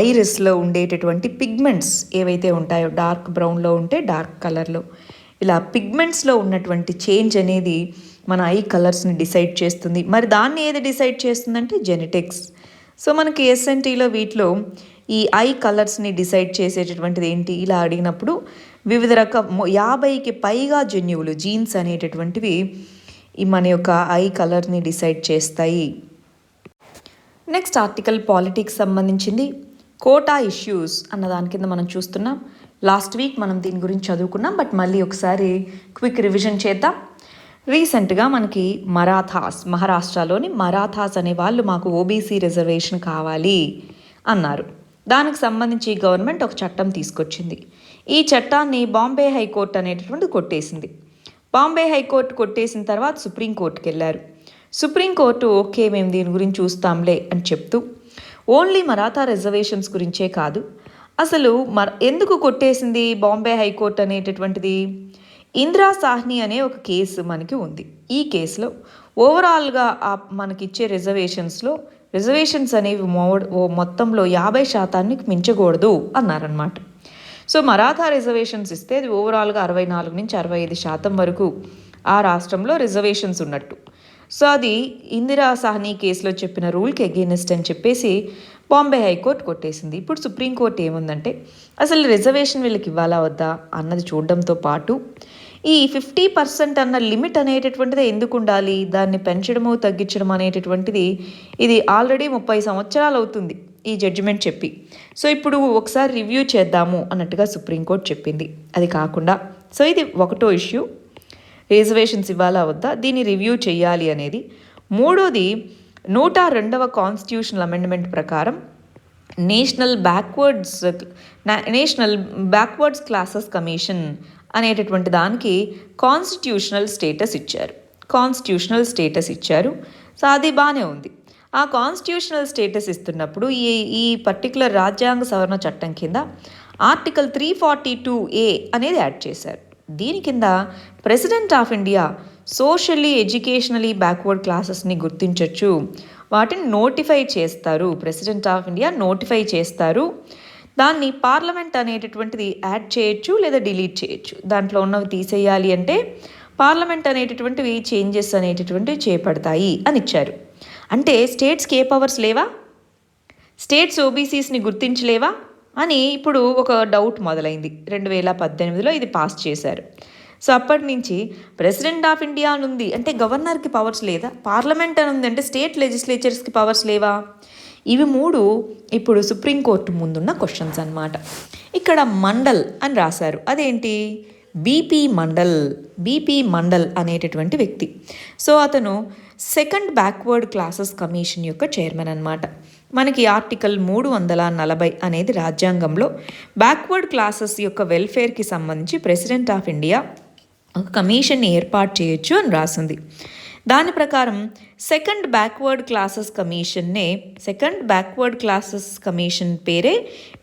Speaker 1: ఐరిస్లో ఉండేటటువంటి పిగ్మెంట్స్ ఏవైతే ఉంటాయో డార్క్ బ్రౌన్లో ఉంటే డార్క్ కలర్లో, ఇలా పిగ్మెంట్స్లో ఉన్నటువంటి చేంజ్ అనేది మన ఐ కలర్స్ని డిసైడ్ చేస్తుంది. మరి దాన్ని ఏది డిసైడ్ చేస్తుందంటే జెనెటిక్స్. సో మనకి ఎస్ఎన్టీలో వీటిలో ఈ ఐ కలర్స్ని డిసైడ్ చేసేటటువంటిది ఏంటి ఇలా అడిగినప్పుడు వివిధ 50కి పైగా జన్యువులు, జీన్స్ అనేటటువంటివి ఈ మన యొక్క ఐ కలర్ని డిసైడ్ చేస్తాయి. నెక్స్ట్ ఆర్టికల్ పాలిటిక్స్ సంబంధించింది. కోటా ఇష్యూస్ అన్న దాని కింద మనం చూస్తున్నాం. లాస్ట్ వీక్ మనం దీని గురించి చదువుకున్నాం, బట్ మళ్ళీ ఒకసారి క్విక్ రివిజన్ చేద్దాం. రీసెంట్గా మనకి మహారాష్ట్రలోని మరాఠాస్ అనే వాళ్ళు మాకు ఓబీసీ రిజర్వేషన్ కావాలి అన్నారు. దానికి సంబంధించి గవర్నమెంట్ ఒక చట్టం తీసుకొచ్చింది. ఈ చట్టాన్ని బాంబే హైకోర్టు అనేటటువంటి కొట్టేసింది. బాంబే హైకోర్టు కొట్టేసిన తర్వాత సుప్రీంకోర్టుకి వెళ్ళారు. సుప్రీంకోర్టు ఓకే మేము దీని గురించి చూస్తాంలే అని చెప్తూ ఓన్లీ మరాఠా రిజర్వేషన్స్ గురించే కాదు, అసలు ఎందుకు కొట్టేసింది బాంబే హైకోర్టు అనేటటువంటిది, ఇందిరా సాహ్ని అనే ఒక కేసు మనకి ఉంది. ఈ కేసులో ఓవరాల్గా మనకిచ్చే రిజర్వేషన్స్ అనేవి మొత్తంలో 50% మించకూడదు అన్నారనమాట. సో మరాఠా రిజర్వేషన్స్ ఇస్తే అది ఓవరాల్గా 64 నుంచి 65% వరకు ఆ రాష్ట్రంలో రిజర్వేషన్స్ ఉన్నట్టు. సో అది ఇందిరా సాహ్ని కేసులో చెప్పిన రూల్కి అగెయినెస్ట్ అని చెప్పేసి బాంబే హైకోర్టు కొట్టేసింది. ఇప్పుడు సుప్రీంకోర్టు ఏముందంటే అసలు రిజర్వేషన్ వీళ్ళకి ఇవ్వాలా వద్దా అన్నది చూడడంతో పాటు ఈ 50% అన్న లిమిట్ అనేటటువంటిది ఎందుకు ఉండాలి, దాన్ని పెంచడము తగ్గించడం అనేటటువంటిది ఇది ఆల్రెడీ 30 సంవత్సరాలు అవుతుంది ఈ జడ్జిమెంట్ చెప్పి. సో ఇప్పుడు ఒకసారి రివ్యూ చేద్దాము అన్నట్టుగా సుప్రీంకోర్టు చెప్పింది. అది కాకుండా సో ఇది ఒకటో ఇష్యూ, రిజర్వేషన్స్ ఇవ్వాలా వద్దా దీన్ని రివ్యూ చేయాలి అనేది. మూడోది 102వ కాన్స్టిట్యూషనల్ అమెండ్మెంట్ ప్రకారం నేషనల్ బ్యాక్వర్డ్స్ క్లాసెస్ కమిషన్ అనేటటువంటి దానికి కాన్స్టిట్యూషనల్ స్టేటస్ ఇచ్చారు. సో అది బాగానే ఉంది. ఆ కాన్స్టిట్యూషనల్ స్టేటస్ ఇస్తున్నప్పుడు ఈ పర్టికులర్ రాజ్యాంగ సవరణ చట్టం కింద ఆర్టికల్ 342A అనేది యాడ్ చేశారు. దీని కింద president of India socially educationally backward క్లాసెస్ని గుర్తించవచ్చు, వాటిని నోటిఫై చేస్తారు. ప్రెసిడెంట్ ఆఫ్ ఇండియా నోటిఫై చేస్తారు. దాన్ని పార్లమెంట్ అనేటటువంటిది యాడ్ చేయొచ్చు లేదా డిలీట్ చేయొచ్చు. దాంట్లో ఉన్నవి తీసేయాలి అంటే పార్లమెంట్ అనేటటువంటివి చేంజెస్ అనేటటువంటివి చేపడతాయి అని ఇచ్చారు. అంటే స్టేట్స్కి ఏ పవర్స్ లేవా, స్టేట్స్ ఓబీసీస్ని గుర్తించలేవా అని ఇప్పుడు ఒక డౌట్ మొదలైంది. 2018లో ఇది పాస్ చేశారు. సో అప్పటి నుంచి ప్రెసిడెంట్ ఆఫ్ ఇండియా అని ఉంది అంటే గవర్నర్కి పవర్స్ లేదా, పార్లమెంట్ అని ఉంది అంటే స్టేట్ లెజిస్లేచర్స్కి పవర్స్ లేవా. ఇవి మూడు ఇప్పుడు సుప్రీంకోర్టు ముందున్న క్వశ్చన్స్ అన్నమాట. ఇక్కడ మండల్ అని రాశారు, అదేంటి బీపీ మండల్ అనేటటువంటి వ్యక్తి. సో అతను సెకండ్ బ్యాక్వర్డ్ క్లాసెస్ కమిషన్ యొక్క చైర్మన్ అన్నమాట. మనకి ఆర్టికల్ 340 అనేది రాజ్యాంగంలో బ్యాక్వర్డ్ క్లాసెస్ యొక్క వెల్ఫేర్కి సంబంధించి ప్రెసిడెంట్ ఆఫ్ ఇండియా ఒక కమిషన్ని ఏర్పాటు చేయొచ్చు అని రాసింది. దాని ప్రకారం సెకండ్ బ్యాక్వర్డ్ క్లాసెస్ కమిషన్ పేరే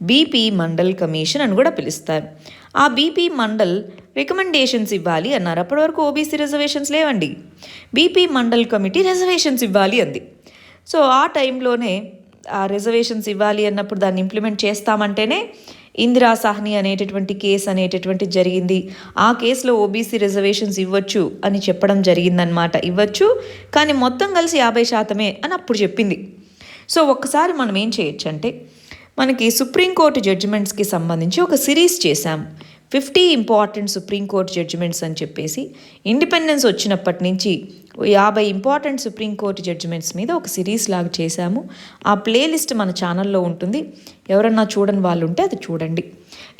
Speaker 1: బీపీ మండల్ కమిషన్ అని కూడా పిలుస్తారు. ఆ బీపీ మండల్ రికమెండేషన్స్ ఇవ్వాలి అన్నారు. అప్పటి వరకు ఓబీసీ రిజర్వేషన్స్ లేవండి. బీపీ మండల్ కమిటీ రిజర్వేషన్స్ ఇవ్వాలి అంది. సో ఆ టైంలోనే ఆ రిజర్వేషన్స్ ఇవ్వాలి అన్నప్పుడు దాన్ని ఇంప్లిమెంట్ చేస్తామంటేనే ఇందిరా సాహ్ని అనేటటువంటి కేసు అనేటటువంటి జరిగింది. ఆ కేసులో ఓబీసీ రిజర్వేషన్స్ ఇవ్వచ్చు అని చెప్పడం జరిగిందనమాట. ఇవ్వచ్చు, కానీ మొత్తం కలిసి 50% అని అప్పుడు చెప్పింది. సో ఒక్కసారి మనం ఏం చేయొచ్చు అంటే, మనకి సుప్రీంకోర్టు జడ్జిమెంట్స్కి సంబంధించి ఒక సిరీస్ చేశాం. 50 ఇంపార్టెంట్ సుప్రీంకోర్టు జడ్జిమెంట్స్ అని చెప్పేసి ఇండిపెండెన్స్ వచ్చినప్పటి నుంచి 50 ఇంపార్టెంట్ సుప్రీంకోర్టు జడ్జిమెంట్స్ మీద ఒక సిరీస్ లాగా చేశాము. ఆ ప్లేలిస్ట్ మన ఛానల్లో ఉంటుంది. ఎవరన్నా చూడని వాళ్ళు ఉంటే అది చూడండి.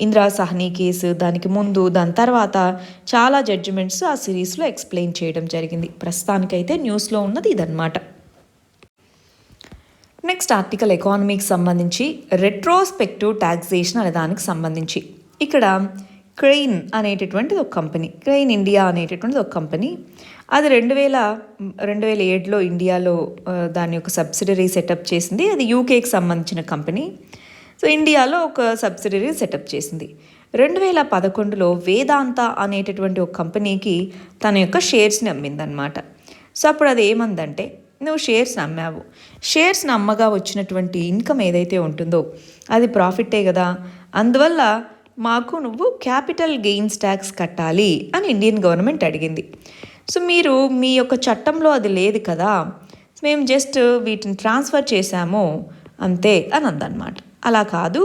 Speaker 1: ఇందిరా సాహ్ని కేసు, దానికి ముందు, దాని తర్వాత చాలా జడ్జిమెంట్స్ ఆ సిరీస్లో ఎక్స్ప్లెయిన్ చేయడం జరిగింది. ప్రస్తుతానికైతే న్యూస్లో ఉన్నది ఇదన్నమాట. నెక్స్ట్ ఆర్టికల్ ఎకానమీకి సంబంధించి రెట్రోస్పెక్టివ్ ట్యాక్సేషన్ అనే దానికి సంబంధించి. ఇక్కడ క్రెయిన్ అనేటటువంటిది ఒక కంపెనీ, క్రెయిన్ ఇండియా అనేటటువంటిది ఒక కంపెనీ. అది 2007లో ఇండియాలో దాని యొక్క సబ్సిడరీ సెటప్ చేసింది. అది యూకేకి సంబంధించిన కంపెనీ. సో ఇండియాలో ఒక సబ్సిడరీ సెటప్ చేసింది. 2011లో వేదాంత అనేటటువంటి ఒక కంపెనీకి తన యొక్క షేర్స్ని అమ్మిందనమాట. సో అప్పుడు అది ఏమందంటే, నువ్వు షేర్స్ని అమ్మావు, షేర్స్ని అమ్మగా వచ్చినటువంటి ఇన్కమ్ ఏదైతే ఉంటుందో అది ప్రాఫిటే కదా, అందువల్ల మాకు నువ్వు క్యాపిటల్ గెయిన్స్ ట్యాక్స్ కట్టాలి అని ఇండియన్ గవర్నమెంట్ అడిగింది. సో మీరు మీ యొక్క చట్టంలో అది లేదు కదా, మేము జస్ట్ వీటిని ట్రాన్స్ఫర్ చేశాము అంతే అని అందనమాట. అలా కాదు,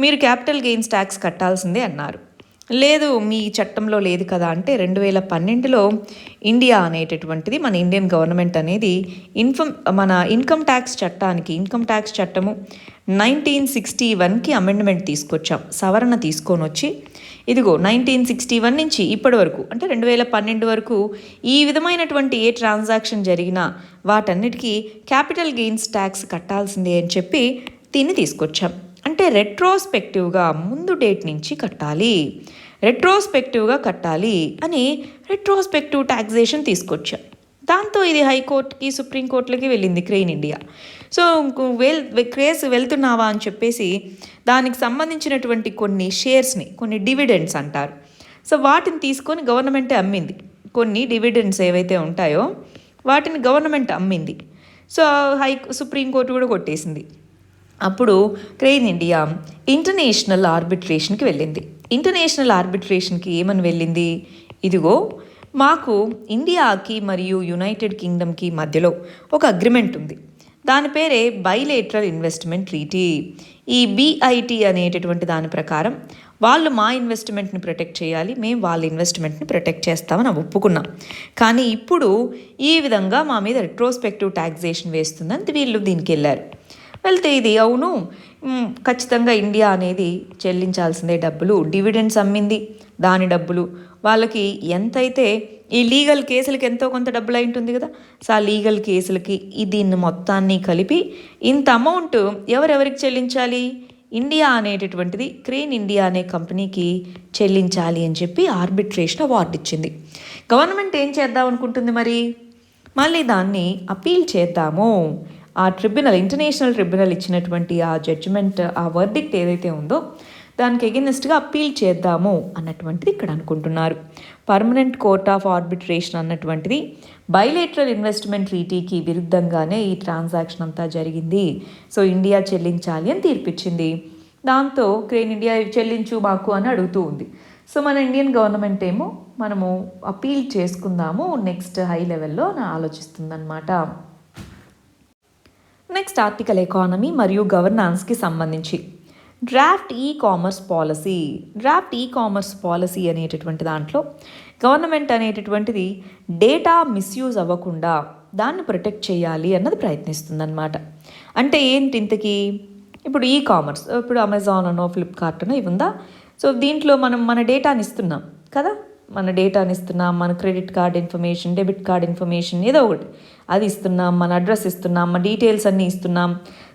Speaker 1: మీరు క్యాపిటల్ గెయిన్స్ ట్యాక్స్ కట్టాల్సిందే అన్నారు. లేదు, మీ చట్టంలో లేదు కదా అంటే 2012లో ఇండియా అనేటటువంటిది, మన ఇండియన్ గవర్నమెంట్ అనేది మన ఇన్కమ్ ట్యాక్స్ చట్టము 1961కి అమెండ్మెంట్ తీసుకొచ్చాం, సవరణ తీసుకొని వచ్చి ఇదిగో 1961 నుంచి ఇప్పటి వరకు అంటే 2012 వరకు ఈ విధమైనటువంటి ఏ ట్రాన్సాక్షన్ జరిగినా వాటన్నిటికీ క్యాపిటల్ గెయిన్స్ ట్యాక్స్ కట్టాల్సిందే అని చెప్పి దీన్ని తీసుకొచ్చాం. అంటే రెట్రోస్పెక్టివ్గా ముందు డేట్ నుంచి కట్టాలి అని రెట్రోస్పెక్టివ్ ట్యాక్సేషన్ తీసుకొచ్చాం. దాంతో ఇది హైకోర్టుకి, సుప్రీంకోర్టులకి వెళ్ళింది క్రెయిన్ ఇండియా. సో కేసు వెళ్తున్నావా అని చెప్పేసి దానికి సంబంధించినటువంటి కొన్ని షేర్స్ని, కొన్ని డివిడెండ్స్ అంటారు, సో వాటిని తీసుకొని గవర్నమెంటే అమ్మింది. కొన్ని డివిడెండ్స్ ఏవైతే ఉంటాయో వాటిని గవర్నమెంట్ అమ్మింది. సో సుప్రీంకోర్టు కూడా కొట్టేసింది. అప్పుడు క్రెయిన్ ఇండియా ఇంటర్నేషనల్ ఆర్బిట్రేషన్కి వెళ్ళింది. ఇంటర్నేషనల్ ఆర్బిట్రేషన్కి ఏమని వెళ్ళింది, ఇదిగో మాకు ఇండియాకి మరియు యునైటెడ్ కింగ్డమ్కి మధ్యలో ఒక అగ్రిమెంట్ ఉంది, దాని పేరే బైలేటరల్ ఇన్వెస్ట్మెంట్ ట్రీటీ. ఈ BIT అనేటటువంటి దాని ప్రకారం వాళ్ళు మా ఇన్వెస్ట్మెంట్ని ప్రొటెక్ట్ చేయాలి, మేము వాళ్ళ ఇన్వెస్ట్మెంట్ని ప్రొటెక్ట్ చేస్తామని ఒప్పుకున్నాం. కానీ ఇప్పుడు ఈ విధంగా మా మీద రెట్రోస్పెక్టివ్ ట్యాక్సేషన్ వేస్తుందని వీళ్ళు దీనికి వెళ్ళారు. వెళ్తే ఇది అవును, ఖచ్చితంగా ఇండియా అనేది చెల్లించాల్సిందే డబ్బులు, డివిడెండ్స్ అమ్మింది దాని డబ్బులు, వాళ్ళకి ఎంతైతే ఈ లీగల్ కేసులకి ఎంతో కొంత డబ్బులు అయి ఉంటుంది కదా, సో ఆ లీగల్ కేసులకి దీన్ని మొత్తాన్ని కలిపి ఇంత అమౌంట్ ఎవరెవరికి చెల్లించాలి, ఇండియా అనేటటువంటిది క్రెయిన్ ఇండియా అనే కంపెనీకి చెల్లించాలి అని చెప్పి ఆర్బిట్రేషన్ అవార్డు ఇచ్చింది. గవర్నమెంట్ ఏం చేద్దాం అనుకుంటుంది మరి, మళ్ళీ దాన్ని అపీల్ చేద్దాము, ఆ ట్రిబ్యునల్, ఇంటర్నేషనల్ ట్రిబ్యునల్ ఇచ్చినటువంటి ఆ జడ్జిమెంట్, ఆ వర్డిక్ట్ ఏదైతే ఉందో దానికి ఎగెనిస్ట్గా అప్పీల్ చేద్దాము అన్నటువంటిది ఇక్కడ అనుకుంటున్నారు. పర్మనెంట్ కోర్ట్ ఆఫ్ ఆర్బిట్రేషన్ అన్నటువంటిది బైలేటరల్ ఇన్వెస్ట్మెంట్ ట్రీటీకి విరుద్ధంగానే ఈ ట్రాన్సాక్షన్ అంతా జరిగింది, సో ఇండియా చెల్లించాలి అని తీర్పిచ్చింది. దాంతో క్రెయిన్ ఇండియా చెల్లించు మాకు అని అడుగుతూ ఉంది. సో మన ఇండియన్ గవర్నమెంట్ ఏమో మనము అపీల్ చేసుకుందాము నెక్స్ట్ హై లెవెల్లో అని ఆలోచిస్తుందన్నమాట. నెక్స్ట్ ఆర్టికల్ ఎకానమీ మరియు గవర్నాన్స్కి సంబంధించి. డ్రాఫ్ట్ ఈ కామర్స్ పాలసీ అనేటటువంటి దాంట్లో గవర్నమెంట్ అనేటటువంటిది డేటా మిస్యూజ్ అవ్వకుండా దాన్ని ప్రొటెక్ట్ చేయాలి అన్నది ప్రయత్నిస్తుందన్నమాట. అంటే ఏంటి ఇంతకీ, ఇప్పుడు ఈ కామర్స్, ఇప్పుడు అమెజాన్ అనో ఫ్లిప్కార్ట్ అనో ఇవి ఉందా, సో దీంట్లో మనం మన డేటాని ఇస్తున్నాం కదా, మన డేటాని ఇస్తున్నాం, మన credit card information, debit card information ఏదో ఒకటి అది ఇస్తున్నాం, మన అడ్రస్ ఇస్తున్నాం, మన డీటెయిల్స్ అన్నీ ఇస్తున్నాం.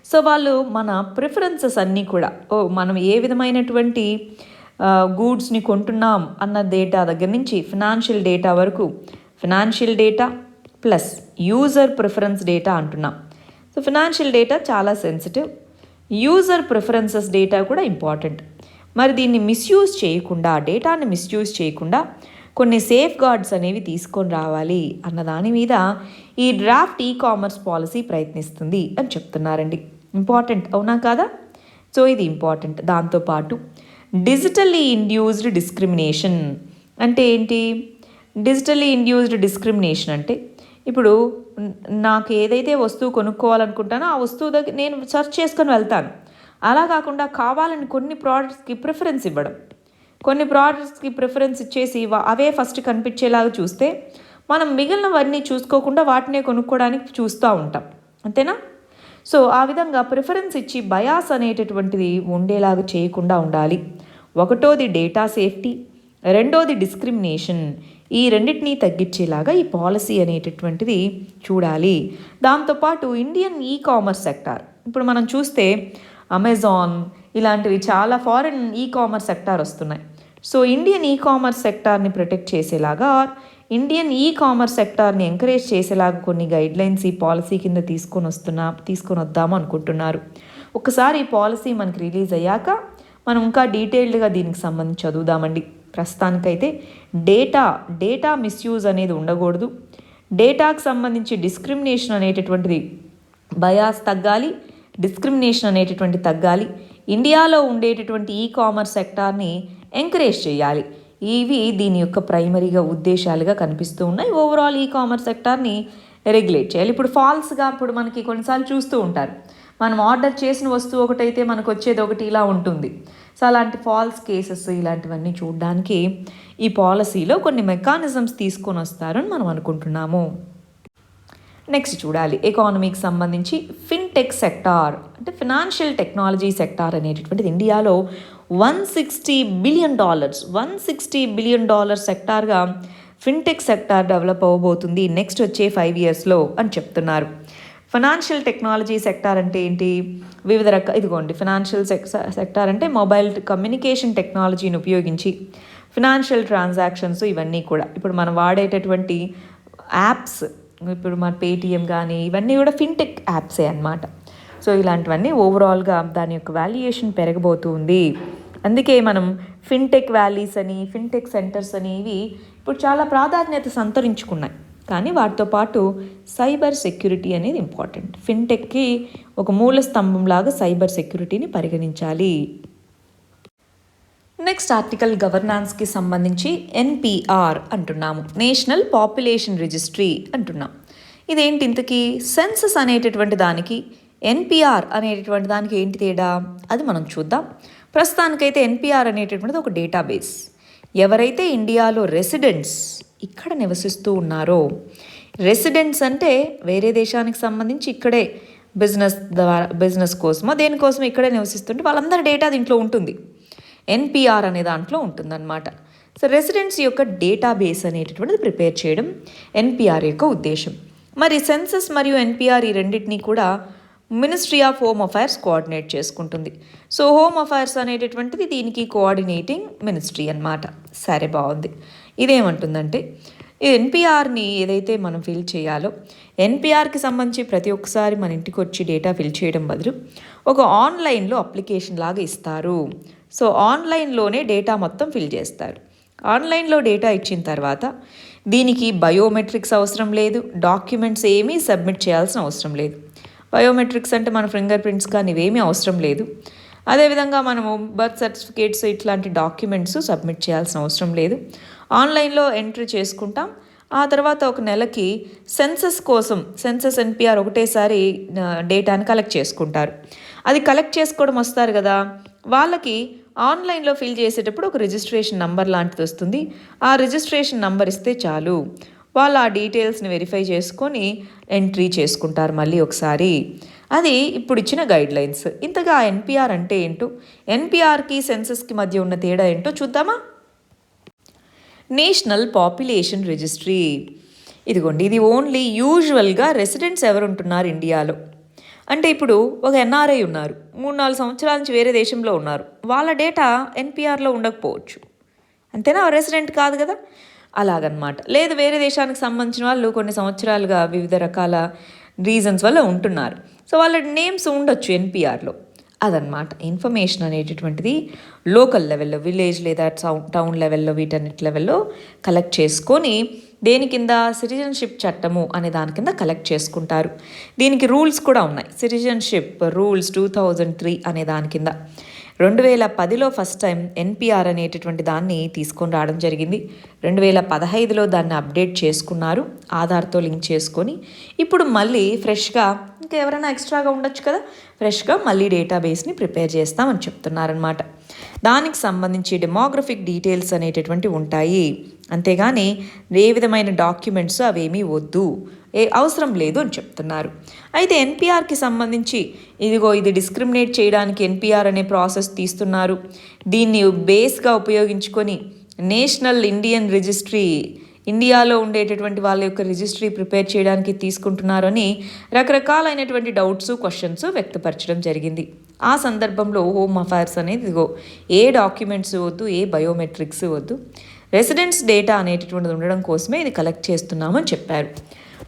Speaker 1: సో వాళ్ళు మన ప్రిఫరెన్సెస్ అన్నీ కూడా, మనం ఏ విధమైనటువంటి గూడ్స్ని కొంటున్నాం అన్న డేటా దగ్గర నుంచి ఫినాన్షియల్ డేటా వరకు, financial data, plus user preference data అంటున్నాం. సో ఫినాన్షియల్ డేటా చాలా సెన్సిటివ్, యూజర్ ప్రిఫరెన్సెస్ డేటా కూడా ఇంపార్టెంట్. మరి దీన్ని మిస్యూజ్ చేయకుండా, డేటాని మిస్యూజ్ చేయకుండా కొన్ని సేఫ్ గార్డ్స్ అనేవి తీసుకొని రావాలి అన్న దాని మీద ఈ డ్రాఫ్ట్ కామర్స్ పాలసీ ప్రయత్నిస్తుంది అని చెప్తున్నారండి. ఇంపార్టెంట్ అవునా కాదా? సో ఇది ఇంపార్టెంట్. దాంతోపాటు డిజిటల్లీ ఇండ్యూస్డ్ డిస్క్రిమినేషన్ అంటే ఏంటి? డిజిటల్లీ ఇండ్యూస్డ్ డిస్క్రిమినేషన్ అంటే ఇప్పుడు నాకు ఏదైతే వస్తువు కొనుక్కోవాలనుకుంటానో ఆ వస్తువు దగ్గర నేను సెర్చ్ చేసుకొని వెళ్తాను. అలా కాకుండా కావాలని కొన్ని ప్రోడక్ట్స్కి ప్రిఫరెన్స్ ఇవ్వడం, కొన్ని ప్రోడక్ట్స్కి ప్రిఫరెన్స్ ఇచ్చేసి అవే ఫస్ట్ కనిపించేలాగా చూస్తే మనం మిగిలినవన్నీ చూసుకోకుండా వాటినే కొనుక్కోవడానికి చూస్తూ ఉంటాం. అంతేనా? సో ఆ విధంగా ప్రిఫరెన్స్ ఇచ్చి బయాస్ అనేటటువంటిది ఉండేలాగా చేయకుండా ఉండాలి. ఒకటోది డేటా సేఫ్టీ, రెండోది డిస్క్రిమినేషన్. ఈ రెండింటినీ తగ్గించేలాగా ఈ పాలసీ అనేటటువంటిది చూడాలి. దాంతోపాటు ఇండియన్ కామర్స్ సెక్టార్, ఇప్పుడు మనం చూస్తే అమెజాన్ ఇలాంటివి చాలా ఫారిన్ కామర్స్ సెక్టార్ వస్తున్నాయి. సో ఇండియన్ కామర్స్ సెక్టార్ని ప్రొటెక్ట్ చేసేలాగా, ఇండియన్ కామర్స్ సెక్టార్ని ఎంకరేజ్ చేసేలాగా కొన్ని గైడ్లైన్స్ ఈ పాలసీ కింద తీసుకొని వద్దాము అనుకుంటున్నారు. ఒకసారి ఈ పాలసీ మనకి రిలీజ్ అయ్యాక మనం ఇంకా డీటెయిల్డ్గా దీనికి సంబంధించి చదువుదామండి. ప్రస్తుతానికైతే డేటా మిస్యూజ్ అనేది ఉండకూడదు. డేటాకు సంబంధించి డిస్క్రిమినేషన్ అనేటటువంటిది, బయాస్ తగ్గాలి, డిస్క్రిమినేషన్ అనేటటువంటి తగ్గాలి. ఇండియాలో ఉండేటటువంటి కామర్స్ సెక్టార్ని ఎంకరేజ్ చేయాలి. ఇవి దీని యొక్క ప్రైమరీగా ఉద్దేశాలుగా కనిపిస్తూ ఉన్నాయి. ఓవరాల్ కామర్స్ సెక్టార్ని రెగ్యులేట్ చేయాలి. ఇప్పుడు ఫాల్స్గా ఇప్పుడు మనకి కొన్నిసార్లు చూస్తూ ఉంటారు, మనం ఆర్డర్ చేసిన వస్తువు ఒకటైతే మనకు వచ్చేది ఒకటి ఇలా ఉంటుంది. సో అలాంటి ఫాల్స్ కేసెస్ ఇలాంటివన్నీ చూడడానికి ఈ పాలసీలో కొన్ని మెకానిజమ్స్ తీసుకొని వస్తారని మనం అనుకుంటున్నాము. నెక్స్ట్ చూడాలి ఎకానమీకి సంబంధించి ఫిన్టెక్ సెక్టార్ అంటే ఫినాన్షియల్ టెక్నాలజీ సెక్టార్ అనేటటువంటిది ఇండియాలో $160 బిలియన్ సెక్టార్గా ఫిన్టెక్ సెక్టార్ డెవలప్ అవ్వబోతుంది నెక్స్ట్ వచ్చే 5 yearsలో అని చెప్తున్నారు. ఫైనాన్షియల్ టెక్నాలజీ సెక్టార్ అంటే ఏంటి? వివిధ ఇదిగోండి, ఫైనాన్షియల్ సెక్టార్ అంటే మొబైల్ కమ్యూనికేషన్ టెక్నాలజీని ఉపయోగించి ఫినాన్షియల్ ట్రాన్సాక్షన్స్ ఇవన్నీ కూడా ఇప్పుడు మనం వాడేటటువంటి యాప్స్, ఇప్పుడు మన పేటిఎం కానీ ఇవన్నీ కూడా ఫిన్టెక్ యాప్సే అన్నమాట. సో ఇలాంటివన్నీ ఓవరాల్గా దాని యొక్క వాల్యుయేషన్ పెరగబోతుంది. అందుకే మనం ఫిన్టెక్ వ్యాలీస్ అని, ఫిన్టెక్ సెంటర్స్ అని ఇవి ఇప్పుడు చాలా ప్రాధాన్యత సంతరించుకున్నాయి. కానీ వాటితో పాటు సైబర్ సెక్యూరిటీ అనేది ఇంపార్టెంట్. ఫిన్టెక్కి ఒక మూల స్తంభంలాగా సైబర్ సెక్యూరిటీని పరిగణించాలి. నెక్స్ట్ ఆర్టికల్ గవర్నాన్స్కి సంబంధించి ఎన్పిఆర్ అంటున్నాము, నేషనల్ పాపులేషన్ రిజిస్ట్రీ అంటున్నాం. ఇదేంటి ఇంతకీ? సెన్సస్ అనేటటువంటి దానికి ఎన్పిఆర్ అనేటటువంటి దానికి ఏంటి తేడా అది మనం చూద్దాం. ప్రస్తుతానికైతే ఎన్పిఆర్ అనేటటువంటిది ఒక డేటాబేస్. ఎవరైతే ఇండియాలో రెసిడెంట్స్ ఇక్కడ నివసిస్తూ ఉన్నారో, రెసిడెంట్స్ అంటే వేరే దేశానికి సంబంధించి ఇక్కడే బిజినెస్ కోసమో దేనికోసమో ఇక్కడే నివసిస్తుంటే వాళ్ళందరి డేటా దీంట్లో ఉంటుంది. ఎన్పిఆర్ అనే దాంట్లో ఉంటుందన్నమాట. సో రెసిడెంట్స్ యొక్క డేటాబేస్ అనేటటువంటిది ప్రిపేర్ చేయడం ఎన్పిఆర్ యొక్క ఉద్దేశం. మరి సెన్సస్ మరియు ఎన్పిఆర్ ఈ రెండింటినీ కూడా ministry of home affairs coordinate చేసుకుంటుంది. సో హోమ్ అఫైర్స్ అనేటటువంటిది దీనికి కోఆర్డినేటింగ్ మినిస్ట్రీ అన్నమాట. సరే, బాగుంది. ఇదేమంటుందంటే ఈ ఎన్పిఆర్ని ఏదైతే మనం ఫిల్ చేయాలో, ఎన్పిఆర్కి సంబంధించి ప్రతి ఒక్కసారి మన ఇంటికి వచ్చి డేటా ఫిల్ చేయడం బదులు ఒక ఆన్లైన్లో అప్లికేషన్ లాగా ఇస్తారు. సో ఆన్లైన్లోనే డేటా మొత్తం ఫిల్ చేస్తారు. ఆన్లైన్లో డేటా ఇచ్చిన తర్వాత దీనికి బయోమెట్రిక్స్ అవసరం లేదు, డాక్యుమెంట్స్ ఏమీ సబ్మిట్ చేయాల్సిన అవసరం లేదు. బయోమెట్రిక్స్ అంటే మన ఫింగర్ ప్రింట్స్ కానీ ఇవేమీ అవసరం లేదు. అదేవిధంగా మనము బర్త్ సర్టిఫికేట్స్ ఇట్లాంటి డాక్యుమెంట్స్ సబ్మిట్ చేయాల్సిన అవసరం లేదు. ఆన్లైన్లో ఎంట్రీ చేసుకుంటాం. ఆ తర్వాత ఒక నెలకి సెన్సస్ కోసం సెన్సస్ ఎన్పిఆర్ ఒకటేసారి డేటాని కలెక్ట్ చేసుకుంటారు. అది కలెక్ట్ చేసుకోవడం వస్తారు కదా, వాళ్ళకి ఆన్లైన్లో ఫిల్ చేసేటప్పుడు ఒక రిజిస్ట్రేషన్ నంబర్ లాంటిది వస్తుంది. ఆ రిజిస్ట్రేషన్ నంబర్ ఇస్తే చాలు, వాళ్ళు ఆ డీటెయిల్స్ని వెరిఫై చేసుకొని ఎంట్రీ చేసుకుంటారు మళ్ళీ ఒకసారి. అది ఇప్పుడు ఇచ్చిన గైడ్లైన్స్. ఇంతగా ఎన్పిఆర్ అంటే ఏంటో, ఎన్పిఆర్కి సెన్సస్కి మధ్య ఉన్న తేడా ఏంటో చూద్దామా? నేషనల్ పాపులేషన్ రిజిస్ట్రీ, ఇదిగోండి, ఇది ఓన్లీ యూజువల్గా రెసిడెంట్స్ ఎవరు ఉంటున్నారు ఇండియాలో అంటే ఇప్పుడు ఒక ఎన్ఆర్ఐ ఉన్నారు, 3-4 సంవత్సరాల నుంచి వేరే దేశంలో ఉన్నారు, వాళ్ళ డేటా ఎన్పిఆర్లో ఉండకపోవచ్చు. అంతేనా? రెసిడెంట్ కాదు కదా. అలాగనమాట. లేదు వేరే దేశానికి సంబంధించిన వాళ్ళు కొన్ని సంవత్సరాలుగా వివిధ రకాల రీజన్స్ వల్ల ఉంటున్నారు. సో వాళ్ళ నేమ్స్ ఉండొచ్చు ఎన్పిఆర్లో. అదనమాట ఇన్ఫర్మేషన్ అనేటటువంటిది లోకల్ లెవెల్లో, విలేజ్ లేదా టౌన్ లెవెల్లో, వీటన్నిటి లెవెల్లో కలెక్ట్ చేసుకొని దేని కింద సిటిజన్షిప్ చట్టము అనే దాని కింద కలెక్ట్ చేసుకుంటారు. దీనికి రూల్స్ కూడా ఉన్నాయి. సిటిజన్షిప్ రూల్స్ 2003 అనే దాని కింద 2010లో ఫస్ట్ టైం ఎన్పిఆర్ అనేటటువంటి దాన్ని తీసుకొని రావడం జరిగింది. 2015లో దాన్ని అప్డేట్ చేసుకున్నారు ఆధార్తో లింక్ చేసుకొని. ఇప్పుడు మళ్ళీ ఫ్రెష్గా ఇంకా ఎవరైనా ఎక్స్ట్రాగా ఉండొచ్చు కదా, ఫ్రెష్గా మళ్ళీ డేటాబేస్ని ప్రిపేర్ చేస్తామని చెప్తున్నారనమాట. దానికి సంబంధించి డెమోగ్రఫిక్ డీటెయిల్స్ అనేటటువంటి ఉంటాయి. అంతేగాని ఏ విధమైన డాక్యుమెంట్స్ అవేమీ వద్దు, అవసరం లేదు అని చెప్తున్నారు. అయితే ఎన్పిఆర్కి సంబంధించి ఇది డిస్క్రిమినేట్ చేయడానికి ఎన్పిఆర్ అనే ప్రాసెస్ తీస్తున్నారు. దీన్ని బేస్గా ఉపయోగించుకొని నేషనల్ ఇండియన్ రిజిస్ట్రీ, ఇండియాలో ఉండేటటువంటి వాళ్ళ యొక్క రిజిస్ట్రీ ప్రిపేర్ చేయడానికి తీసుకుంటున్నారు అని రకరకాలైనటువంటి డౌట్స్, క్వశ్చన్స్ వ్యక్తపరచడం జరిగింది. ఆ సందర్భంలో హోమ్ అఫైర్స్ అనేది ఏ డాక్యుమెంట్స్ వద్దు, ఏ బయోమెట్రిక్స్ వద్దు, రెసిడెన్స్ డేటా అనేటటువంటిది ఉండడం కోసమే ఇది కలెక్ట్ చేస్తున్నామని చెప్పారు.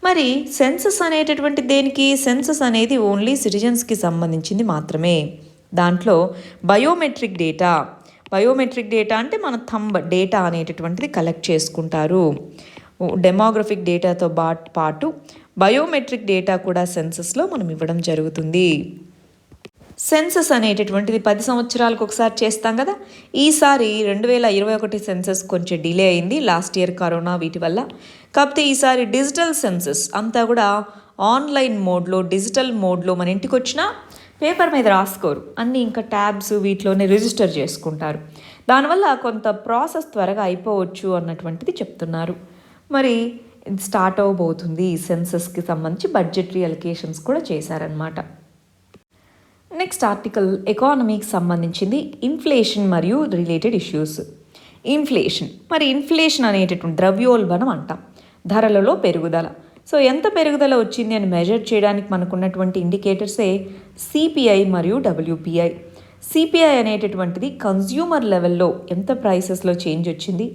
Speaker 1: మరి సెన్సస్ అనేటటువంటి దేనికి? సెన్సస్ అనేది ఓన్లీ సిటిజన్స్కి సంబంధించింది మాత్రమే. దాంట్లో బయోమెట్రిక్ డేటా అంటే మన థంబ్ డేటా అనేటటువంటిది కలెక్ట్ చేసుకుంటారు. డెమోగ్రఫిక్ డేటాతో పాటు బయోమెట్రిక్ డేటా కూడా సెన్సస్లో మనం ఇవ్వడం జరుగుతుంది. సెన్సస్ అనేటటువంటిది 10 సంవత్సరాలకు ఒకసారి చేస్తాం కదా. ఈసారి 2021 సెన్సస్ కొంచెం డిలే అయింది, లాస్ట్ ఇయర్ కరోనా వీటి వల్ల. కాకపోతే ఈసారి డిజిటల్ సెన్సస్ అంతా కూడా ఆన్లైన్ మోడ్లో, డిజిటల్ మోడ్లో మన ఇంటికి వచ్చినా పేపర్ మీద రాసుకోరు, అన్నీ ఇంకా ట్యాబ్స్ వీటిలోనే రిజిస్టర్ చేసుకుంటారు. దానివల్ల కొంత ప్రాసెస్ త్వరగా అయిపోవచ్చు అన్నటువంటిది చెప్తున్నారు. మరి స్టార్ట్ అవ్వబోతుంది సెన్సస్కి సంబంధించి బడ్జెటరీ అలొకేషన్స్ కూడా చేశారనమాట. నెక్స్ట్ ఆర్టికల్ ఎకానమీకి సంబంధించింది, ఇన్ఫ్లేషన్ మరియు రిలేటెడ్ ఇష్యూస్. ఇన్ఫ్లేషన్ అనేటటువంటి ద్రవ్యోల్బణం అంటాం, ధరలలో పెరుగుదల. సో ఎంత పెరుగుదల వచ్చింది అని మెజర్ చేయడానికి మనకున్నటువంటి ఇండికేటర్సే సిపిఐ మరియు డబ్ల్యూపిఐ. సిపిఐ అనేటటువంటిది కన్జ్యూమర్ లెవెల్లో ఎంత ప్రైసెస్లో చేంజ్ వచ్చింది,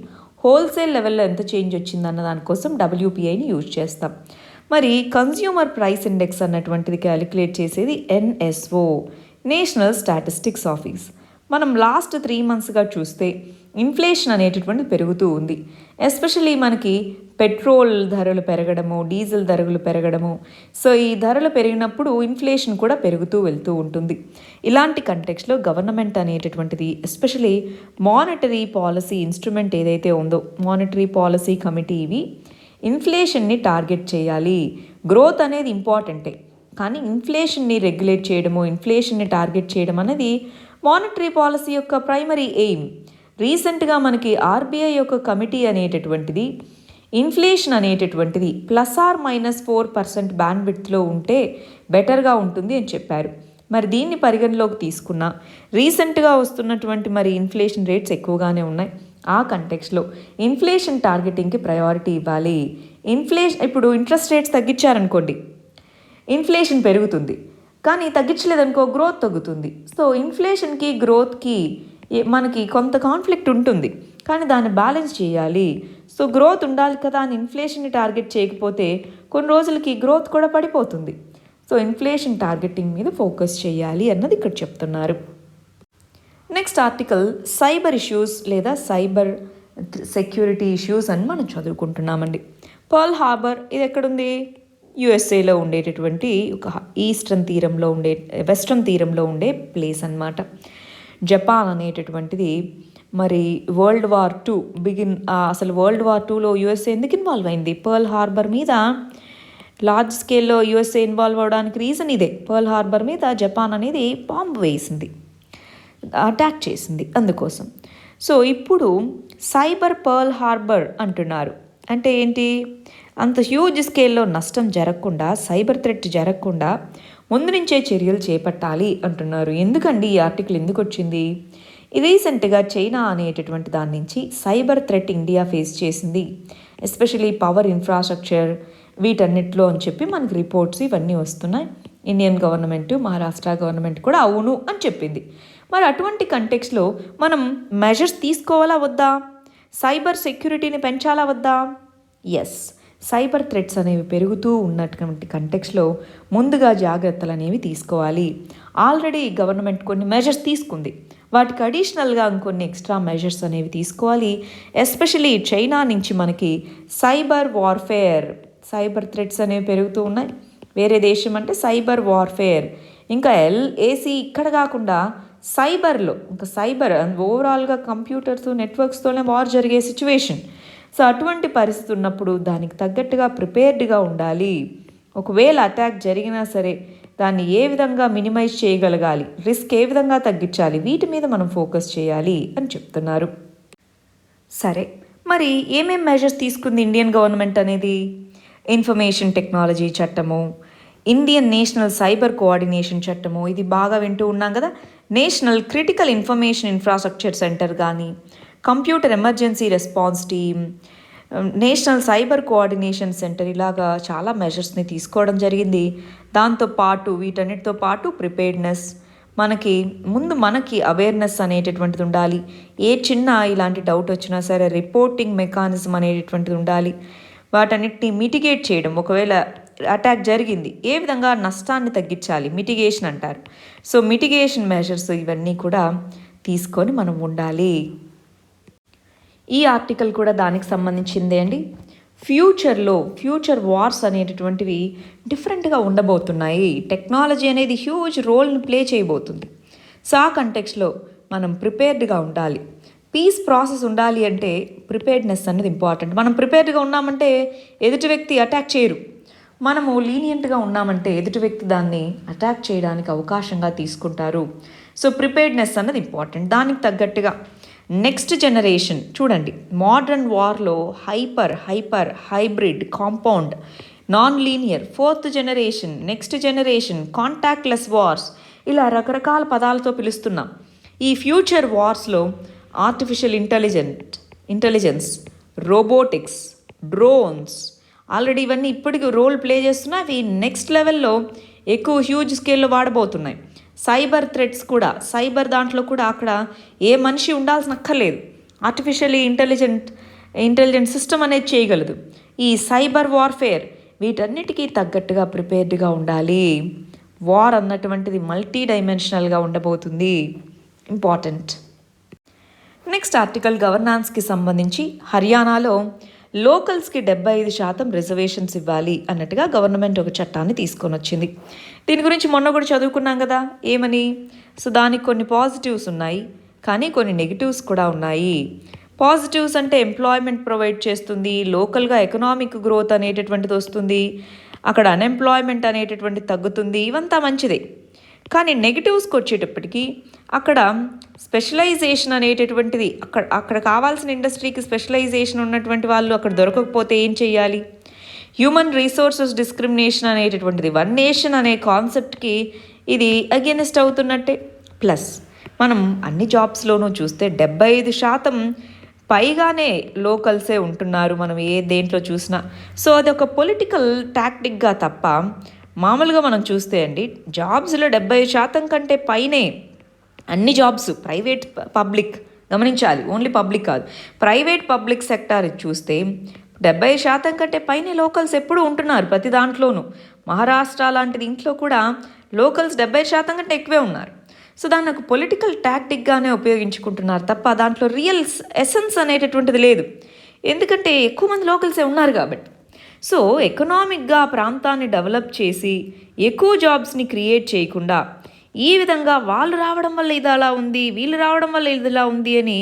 Speaker 1: హోల్సేల్ లెవెల్లో ఎంత చేంజ్ వచ్చింది అన్న దానికోసం డబ్ల్యూపిఐని యూజ్ చేస్తాం. మరి కన్జ్యూమర్ ప్రైస్ ఇండెక్స్ అన్నటువంటిది క్యాలిక్యులేట్ చేసేది ఎన్ఎస్ఓ, నేషనల్ స్టాటిస్టిక్స్ ఆఫీస్. మనం లాస్ట్ 3 monthsగా చూస్తే ఇన్ఫ్లేషన్ అనేటటువంటిది పెరుగుతూ ఉంది. ఎస్పెషలీ మనకి పెట్రోల్ ధరలు పెరగడము, డీజిల్ ధరలు పెరగడము. సో ఈ ధరలు పెరిగినప్పుడు ఇన్ఫ్లేషన్ కూడా పెరుగుతూ వెళ్తూ ఉంటుంది. ఇలాంటి కంటెక్స్లో గవర్నమెంట్ అనేటటువంటిది ఎస్పెషలీ మానిటరీ పాలసీ ఇన్స్ట్రుమెంట్ ఏదైతే ఉందో, మానిటరీ పాలసీ కమిటీ, ఇవి ఇన్ఫ్లేషన్ని టార్గెట్ చేయాలి. గ్రోత్ అనేది ఇంపార్టెంటే, కానీ ఇన్ఫ్లేషన్ని రెగ్యులేట్ చేయడము, ఇన్ఫ్లేషన్ని టార్గెట్ చేయడం అనేది మానిటరీ పాలసీ యొక్క ప్రైమరీ ఎయిమ్. రీసెంట్గా మనకి ఆర్బీఐ యొక్క కమిటీ అనేటటువంటిది ఇన్ఫ్లేషన్ అనేటటువంటిది +or-4% బ్యాండ్విడ్త్లో ఉంటే బెటర్గా ఉంటుంది అని చెప్పారు. మరి దీన్ని పరిగణలోకి తీసుకున్న రీసెంట్గా వస్తున్నటువంటి మరి ఇన్ఫ్లేషన్ రేట్స్ ఎక్కువగానే ఉన్నాయి. ఆ కంటెక్స్లో ఇన్ఫ్లేషన్ టార్గెటింగ్కి ప్రయారిటీ ఇవ్వాలి. ఇప్పుడు ఇంట్రెస్ట్ రేట్స్ తగ్గించారనుకోండి, ఇన్ఫ్లేషన్ పెరుగుతుంది. కానీ తగ్గించలేదనుకో, గ్రోత్ తగ్గుతుంది. సో ఇన్ఫ్లేషన్కి గ్రోత్కి మనకి కొంత కాన్ఫ్లిక్ట్ ఉంటుంది, కానీ దాన్ని బ్యాలెన్స్ చేయాలి. సో గ్రోత్ ఉండాలి కదా అని ఇన్ఫ్లేషన్ని టార్గెట్ చేయకపోతే కొన్ని రోజులకి గ్రోత్ కూడా పడిపోతుంది. సో ఇన్ఫ్లేషన్ టార్గెటింగ్ మీద ఫోకస్ చేయాలి అన్నది ఇక్కడ చెప్తున్నారు. నెక్స్ట్ ఆర్టికల్ సైబర్ ఇష్యూస్ లేదా సైబర్ సెక్యూరిటీ ఇష్యూస్ అని మనం చదువుకుంటున్నామండి. పర్ల్ హార్బర్ ఇది ఎక్కడుంది? యుఎస్ఏలో ఉండేటటువంటి ఒక వెస్ట్రన్ తీరంలో ఉండే ప్లేస్ అన్నమాట. జపాన్ అనేటటువంటిది మరి వరల్డ్ వార్ II అసలు వరల్డ్ వార్ IIలో యుఎస్ఏ ఎందుకు ఇన్వాల్వ్ అయింది? పర్ల్ హార్బర్ మీద లార్జ్ స్కేల్లో యుఎస్ఏ ఇన్వాల్వ్ అవడానికి రీజన్ ఇదే. పర్ల్ హార్బర్ మీద జపాన్ అనేది బాంబు వేసింది, అటాక్ చేసింది అందుకోసం. సో ఇప్పుడు సైబర్ పర్ల్ హార్బర్ అంటున్నారు. అంటే ఏంటి? అంత హ్యూజ్ స్కేల్లో నష్టం జరగకుండా, సైబర్ థ్రెట్ జరగకుండా ముందు నుంచే చర్యలు చేపట్టాలి అంటున్నారు. ఎందుకండి ఈ ఆర్టికల్ ఎందుకు వచ్చింది? రీసెంట్గా చైనా అనేటటువంటి దాని నుంచి సైబర్ థ్రెట్ ఇండియా ఫేస్ చేసింది, ఎస్పెషలీ పవర్ ఇన్ఫ్రాస్ట్రక్చర్ వీటన్నిటిలో అని చెప్పి మనకి రిపోర్ట్స్ ఇవన్నీ వస్తున్నాయి. ఇండియన్ గవర్నమెంట్, మహారాష్ట్ర గవర్నమెంట్ కూడా అవును అని చెప్పింది. మరి అటువంటి కంటెక్స్లో మనం మెజర్స్ తీసుకోవాలా వద్దా? సైబర్ సెక్యూరిటీని పెంచాలా వద్దా? ఎస్, సైబర్ థ్రెట్స్ అనేవి పెరుగుతూ ఉన్నటువంటి కంటెక్స్లో ముందుగా జాగ్రత్తలు అనేవి తీసుకోవాలి. ఆల్రెడీ గవర్నమెంట్ కొన్ని మెజర్స్ తీసుకుంది, వాటికి అడిషనల్గా ఇంకొన్ని ఎక్స్ట్రా మెజర్స్ అనేవి తీసుకోవాలి. ఎస్పెషలీ చైనా నుంచి మనకి సైబర్ వార్ఫేర్, సైబర్ థ్రెట్స్ అనేవి పెరుగుతూ ఉన్నాయి. వేరే దేశం అంటే సైబర్ వార్ఫేర్, ఇంకా ఏసీ ఇక్కడ కాకుండా సైబర్లో, ఇంకా సైబర్ ఓవరాల్గా కంప్యూటర్స్ నెట్వర్క్స్తోనే వార్ జరిగే సిచ్యువేషన్. సో అటువంటి పరిస్థితి ఉన్నప్పుడు దానికి తగ్గట్టుగా ప్రిపేర్డ్గా ఉండాలి. ఒకవేళ అటాక్ జరిగినా సరే దాన్ని ఏ విధంగా మినిమైజ్ చేయగలగాలి, రిస్క్ ఏ విధంగా తగ్గించాలి, వీటి మీద మనం ఫోకస్ చేయాలి అని చెప్తున్నారు. సరే, మరి ఏమేం మెజర్స్ తీసుకుంది ఇండియన్ గవర్నమెంట్ అనేది? ఇన్ఫర్మేషన్ టెక్నాలజీ చట్టము, ఇండియన్ నేషనల్ సైబర్ కోఆర్డినేషన్ చట్టము, ఇది బాగా వింటూ ఉన్నాం కదా. National critical information infrastructure centre కానీ, computer emergency response team, national cyber coordination centre, ఇలాగా చాలా మెజర్స్ని తీసుకోవడం జరిగింది. దాంతోపాటు వీటన్నిటితో పాటు ప్రిపేర్డ్నెస్, మనకి అవేర్నెస్ అనేటటువంటిది ఉండాలి. ఏ చిన్న ఇలాంటి డౌట్ వచ్చినా సరే రిపోర్టింగ్ మెకానిజం అనేటటువంటిది ఉండాలి. వాటన్నిటిని మిటిగేట్ చేయడం, ఒకవేళ అటాక్ జరిగింది ఏ విధంగా నష్టాన్ని తగ్గించాలి, మిటిగేషన్ అంటారు. సో మిటిగేషన్ మెజర్స్ ఇవన్నీ కూడా తీసుకొని మనం ఉండాలి. ఈ ఆర్టికల్ కూడా దానికి సంబంధించిందే అండి. ఫ్యూచర్ వార్స్ అనేటటువంటివి డిఫరెంట్గా ఉండబోతున్నాయి. టెక్నాలజీ అనేది హ్యూజ్ రోల్ని ప్లే చేయబోతుంది. సో ఆ కంటెక్స్లో మనం ప్రిపేర్డ్గా ఉండాలి. పీస్ ప్రాసెస్ ఉండాలి అంటే ప్రిపేర్డ్నెస్ అనేది ఇంపార్టెంట్. మనం ప్రిపేర్డ్గా ఉన్నామంటే ఎదుటి వ్యక్తి అటాక్ చేయరు. మనము లీనియంట్గా ఉన్నామంటే ఎదుటి వ్యక్తి దాన్ని అటాక్ చేయడానికి అవకాశంగా తీసుకుంటారు. సో ప్రిపేర్డ్నెస్ అన్నది ఇంపార్టెంట్. దానికి తగ్గట్టుగా నెక్స్ట్ జనరేషన్ చూడండి, మోడర్న్ వార్లో hybrid, compound, non linear, fourth generation, next generation, contactless wars, ఇలా రకరకాల పదాలతో పిలుస్తున్నాం. ఈ ఫ్యూచర్ వార్స్లో artificial intelligence, robotics, drones, already ఇవన్నీ ఇప్పటికీ రోల్ ప్లే చేస్తున్నా, అవి నెక్స్ట్ లెవెల్లో ఎక్కువ హ్యూజ్ స్కేల్లో వాడబోతున్నాయి. సైబర్ థ్రెట్స్ కూడా, సైబర్ దాంట్లో కూడా అక్కడ ఏ మనిషి ఉండాల్సిన అక్కర్లేదు. ఆర్టిఫిషియల్లీ ఇంటెలిజెంట్ సిస్టమ్ అనేది చేయగలదు. ఈ సైబర్ వార్ఫేర్ వీటన్నిటికీ తగ్గట్టుగా ప్రిపేర్డ్గా ఉండాలి. వార్ అన్నటువంటిది మల్టీ డైమెన్షనల్గా ఉండబోతుంది, ఇంపార్టెంట్. నెక్స్ట్ ఆర్టికల్ గవర్నాన్స్కి సంబంధించి హర్యానాలో లోకల్స్కి 75% రిజర్వేషన్స్ ఇవ్వాలి అన్నట్టుగా గవర్నమెంట్ ఒక చట్టాన్ని తీసుకొని వచ్చింది. దీని గురించి మొన్న కూడా చదువుకున్నాం కదా, ఏమని? సో దానికి కొన్ని పాజిటివ్స్ ఉన్నాయి, కానీ కొన్ని నెగిటివ్స్ కూడా ఉన్నాయి. పాజిటివ్స్ అంటే ఎంప్లాయ్మెంట్ ప్రొవైడ్ చేస్తుంది, లోకల్గా ఎకనామిక్ గ్రోత్ అనేటటువంటిది వస్తుంది, అక్కడ అన్ఎంప్లాయ్మెంట్ అనేటటువంటిది తగ్గుతుంది, ఇవంతా మంచిదే. కానీ నెగిటివ్స్కి వచ్చేటప్పటికి అక్కడ స్పెషలైజేషన్ అనేటటువంటిది, అక్కడ కావాల్సిన ఇండస్ట్రీకి స్పెషలైజేషన్ ఉన్నటువంటి వాళ్ళు అక్కడ దొరకకపోతే ఏం చేయాలి? హ్యూమన్ రీసోర్సెస్ డిస్క్రిమినేషన్ అనేటటువంటిది, వన్ నేషన్ అనే కాన్సెప్ట్కి ఇది అగెనిస్ట్ అవుతున్నట్టే. ప్లస్ మనం అన్ని జాబ్స్లోనూ చూస్తే 75% పైగానే లోకల్సే ఉంటున్నారు, మనం ఏ దేంట్లో చూసినా. సో అది ఒక పొలిటికల్ టాక్టిక్గా తప్ప మామూలుగా మనం చూస్తే అండి, జాబ్స్లో 70% కంటే పైనే అన్ని జాబ్స్, ప్రైవేట్ పబ్లిక్ గమనించాలి, ఓన్లీ పబ్లిక్ కాదు, ప్రైవేట్ పబ్లిక్ సెక్టార్ చూస్తే 70% కంటే పైనే లోకల్స్ ఎప్పుడూ ఉంటున్నారు ప్రతి దాంట్లోనూ. మహారాష్ట్ర లాంటి దీంట్లో కూడా లోకల్స్ 70% కంటే ఎక్కువే ఉన్నారు. సో దాన్ని ఒక పొలిటికల్ టాక్టిక్గానే ఉపయోగించుకుంటున్నారు తప్ప దాంట్లో రియల్ ఎసెన్స్ అనేటటువంటిది లేదు. ఎందుకంటే ఎక్కువ మంది లోకల్సే ఉన్నారు కాబట్టి. సో ఎకనామిక్గా ప్రాంతాన్ని డెవలప్ చేసి ఎక్కువ జాబ్స్ని క్రియేట్ చేయకుండా ఈ విధంగా వాళ్ళు రావడం వల్ల ఇది అలా ఉంది, వీళ్ళు రావడం వల్ల ఇది ఇలా ఉంది అని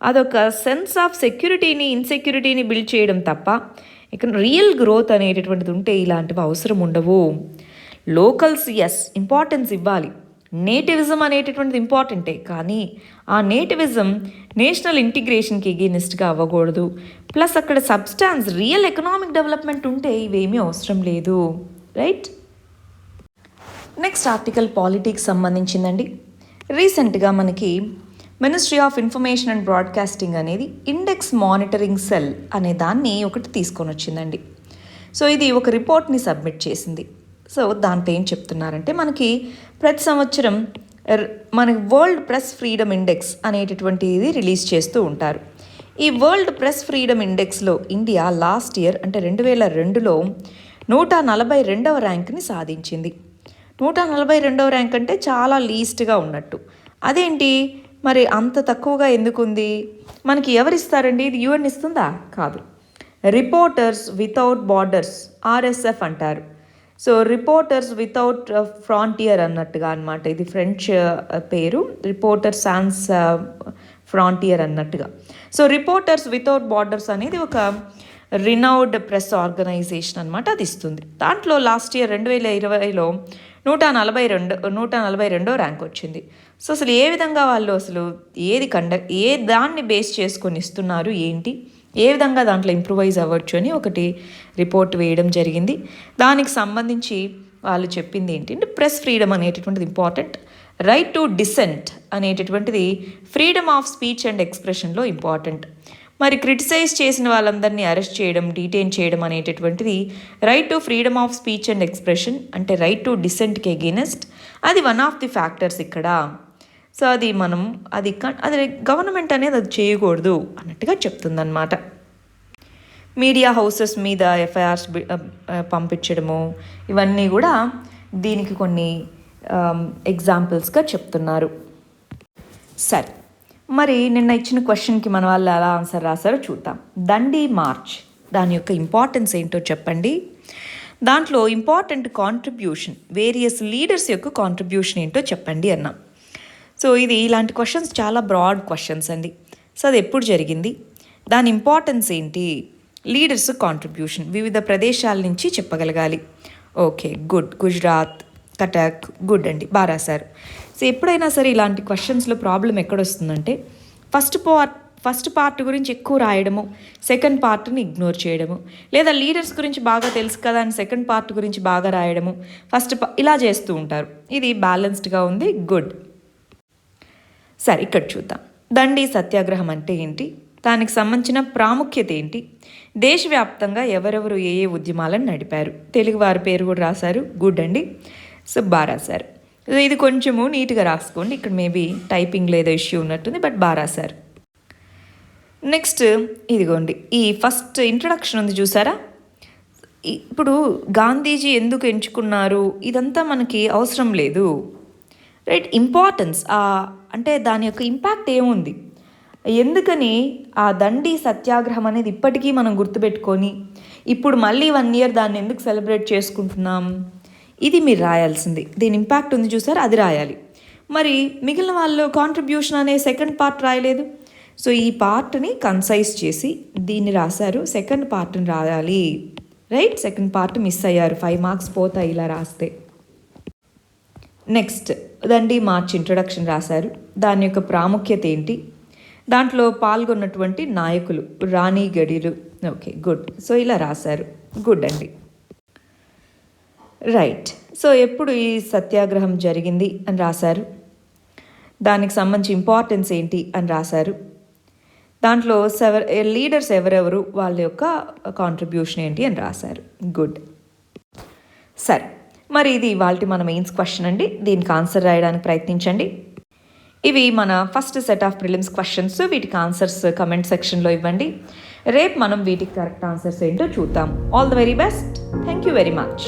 Speaker 1: అదొక సెన్స్ ఆఫ్ సెక్యూరిటీని, ఇన్సెక్యూరిటీని బిల్డ్ చేయడం తప్ప ఇక రియల్ గ్రోత్ అనేటటువంటిది ఉంటే ఇలాంటివి అవసరం ఉండవు. లోకల్స్ ఇంపార్టెన్స్ ఇవ్వాలి, నేటివిజం అనేటటువంటిది ఇంపార్టెంటే, కానీ ఆ నేటివిజం నేషనల్ ఇంటిగ్రేషన్కి ఎగెనిస్ట్గా అవ్వకూడదు. ప్లస్ అక్కడ సబ్స్టాన్స్, రియల్ ఎకనామిక్ డెవలప్మెంట్ ఉంటే ఇవేమీ అవసరం లేదు, రైట్? నెక్స్ట్ ఆర్టికల్ పాలిటిక్స్ సంబంధించిందండి. రీసెంట్గా మనకి ministry of information and broadcasting అనేది ఇండెక్స్ మానిటరింగ్ సెల్ అనే దాన్ని ఒకటి తీసుకొని వచ్చిందండి. సో ఇది ఒక రిపోర్ట్ని సబ్మిట్ చేసింది. సో దాంట్లో ఏం చెప్తున్నారంటే, మనకి ప్రతి సంవత్సరం మనకి వరల్డ్ ప్రెస్ ఫ్రీడమ్ ఇండెక్స్ అనేటటువంటిది రిలీజ్ చేస్తూ ఉంటారు. ఈ వరల్డ్ ప్రెస్ ఫ్రీడమ్ ఇండెక్స్లో ఇండియా లాస్ట్ ఇయర్ అంటే 2002లో 142వ ర్యాంక్ని సాధించింది. 142వ ర్యాంక్ అంటే చాలా లీస్ట్గా ఉన్నట్టు. అదేంటి మరి అంత తక్కువగా ఎందుకుంది? మనకి ఎవరిస్తారండి? ఇది యుఎన్ ఇస్తుందా? కాదు. రిపోర్టర్స్ వితౌట్ బార్డర్స్, ఆర్ఎస్ఎఫ్ అంటారు. సో రిపోర్టర్స్ వితౌట్ ఫ్రాంటియర్ అన్నట్టుగా అనమాట. ఇది ఫ్రెంచ్ పేరు, రిపోర్టర్ సాన్స్ ఫ్రాంటియర్ అన్నట్టుగా. సో రిపోర్టర్స్ వితౌట్ బార్డర్స్ అనేది ఒక రినౌడ్ ప్రెస్ ఆర్గనైజేషన్ అనమాట, అది ఇస్తుంది. దాంట్లో లాస్ట్ ఇయర్ 2020లో 142వ ర్యాంక్ వచ్చింది. సో అసలు ఏ విధంగా వాళ్ళు అసలు ఏ దాన్ని బేస్ చేసుకొని ఇస్తున్నారు, ఏంటి, ఏ విధంగా దాంట్లో ఇంప్రూవైజ్ అవ్వచ్చు అని ఒకటి రిపోర్ట్ వేయడం జరిగింది. దానికి సంబంధించి వాళ్ళు చెప్పింది ఏంటంటే ప్రెస్ ఫ్రీడమ్ అనేటటువంటిది ఇంపార్టెంట్, రైట్ టు డిసెంట్ అనేటటువంటిది ఫ్రీడమ్ ఆఫ్ స్పీచ్ అండ్ ఎక్స్ప్రెషన్లో ఇంపార్టెంట్. మరి క్రిటిసైజ్ చేసిన వాళ్ళందరినీ అరెస్ట్ చేయడం, డీటైన్ చేయడం అనేటటువంటిది right to freedom of speech and expression అంటే రైట్ టు డిసెంట్కి ఎగెనెస్ట్, అది వన్ ఆఫ్ ది ఫ్యాక్టర్స్ ఇక్కడ. సో అది అది గవర్నమెంట్ అనేది అది చేయకూడదు అన్నట్టుగా చెప్తుందన్నమాట. మీడియా హౌసెస్ మీద ఎఫ్ఐఆర్స్ పంపించడము, ఇవన్నీ కూడా దీనికి కొన్ని ఎగ్జాంపుల్స్గా చెప్తున్నారు. సరే, మరి నిన్న ఇచ్చిన క్వశ్చన్కి మన వాళ్ళు ఎలా ఆన్సర్ రాశారో చూద్దాం. దండి మార్చ్, దాని యొక్క ఇంపార్టెన్స్ ఏంటో చెప్పండి. దాంట్లో ఇంపార్టెంట్ కాంట్రిబ్యూషన్, వేరియస్ లీడర్స్ యొక్క కాంట్రిబ్యూషన్ ఏంటో చెప్పండి అన్నాం. సో ఇది ఇలాంటి క్వశ్చన్స్ చాలా బ్రాడ్ క్వశ్చన్స్ అండి. సో అది ఎప్పుడు జరిగింది, దాని ఇంపార్టెన్స్ ఏంటి, లీడర్స్ కాంట్రిబ్యూషన్ వివిధ ప్రదేశాల నుంచి చెప్పగలగాలి. Okay, good. Gujarat, Cuttack, good అండి, బాగా రాశారు. సో ఎప్పుడైనా సరే ఇలాంటి క్వశ్చన్స్లో ప్రాబ్లం ఎక్కడొస్తుందంటే ఫస్ట్ పార్ట్ గురించి ఎక్కువ రాయడము, సెకండ్ పార్ట్ని ఇగ్నోర్ చేయడము, లేదా లీడర్స్ గురించి బాగా తెలుసు కదా అని సెకండ్ పార్ట్ గురించి బాగా రాయడము, ఇలా చేస్తూ ఉంటారు. ఇది బ్యాలెన్స్డ్గా ఉంది, గుడ్. సరే, ఇక్కడ చూద్దాం. దండి సత్యాగ్రహం అంటే ఏంటి, దానికి సంబంధించిన ప్రాముఖ్యత ఏంటి, దేశవ్యాప్తంగా ఎవరెవరు ఏ ఉద్యమాలను నడిపారు, తెలుగువారి పేరు కూడా రాశారు, గుడ్ అండి. సో బాగా రాశారు. ఇది కొంచెము నీట్గా రాసుకోండి, ఇక్కడ మేబీ టైపింగ్ లేదా ఇష్యూ ఉన్నట్టుంది, బట్ బాగా రాశారు. నెక్స్ట్ ఇదిగోండి, ఈ ఫస్ట్ ఇంట్రడక్షన్ ఉంది చూసారా. ఇప్పుడు గాంధీజీ ఎందుకు ఎంచుకున్నారు ఇదంతా మనకి అవసరం లేదు, రైట్. ఇంపార్టెన్స్ అంటే దాని యొక్క ఇంపాక్ట్ ఏముంది, ఎందుకని ఆ దండి సత్యాగ్రహం అనేది ఇప్పటికీ మనం గుర్తుపెట్టుకొని ఇప్పుడు మళ్ళీ 1 year దాన్ని ఎందుకు సెలబ్రేట్ చేసుకుంటున్నాం, ఇది మీరు రాయాల్సింది. దీని ఇంపాక్ట్ ఉంది చూసారు, అది రాయాలి. మరి మిగిలిన వాళ్ళు కాంట్రిబ్యూషన్ అనే సెకండ్ పార్ట్ రాయలేదు. సో ఈ పార్ట్ని కన్సైజ్ చేసి దీన్ని రాశారు, సెకండ్ పార్ట్ని రాయాలి, రైట్. సెకండ్ పార్ట్ మిస్ అయ్యారు, 5 marks పోతాయి ఇలా రాస్తే. నెక్స్ట్ దండి మార్చ్ ఇంట్రొడక్షన్ రాశారు, దాని యొక్క ప్రాముఖ్యత ఏంటి, దాంట్లో పాల్గొన్నటువంటి నాయకులు, రాణి గడిలు, ఓకే, గుడ్. సో ఇలా రాశారు, గుడ్ అండి, రైట్. సో ఎప్పుడు ఈ సత్యాగ్రహం జరిగింది అని రాశారు, దానికి సంబంధించి ఇంపార్టెన్స్ ఏంటి అని రాశారు, దాంట్లో లీడర్స్ ఎవరెవరు, వాళ్ళ యొక్క కాంట్రిబ్యూషన్ ఏంటి అని రాశారు, గుడ్. సరే, మరి ఇది ఇవాల్టి మన మెయిన్స్ క్వశ్చన్ అండి. దీనికి ఆన్సర్ రాయడానికి ప్రయత్నించండి. ఇవి మన first set of prelims questions. వీటికి ఆన్సర్స్ కమెంట్ సెక్షన్లో ఇవ్వండి. రేపు మనం వీటికి కరెక్ట్ ఆన్సర్స్ ఏంటో చూద్దాం. All the very best. Thank you very much.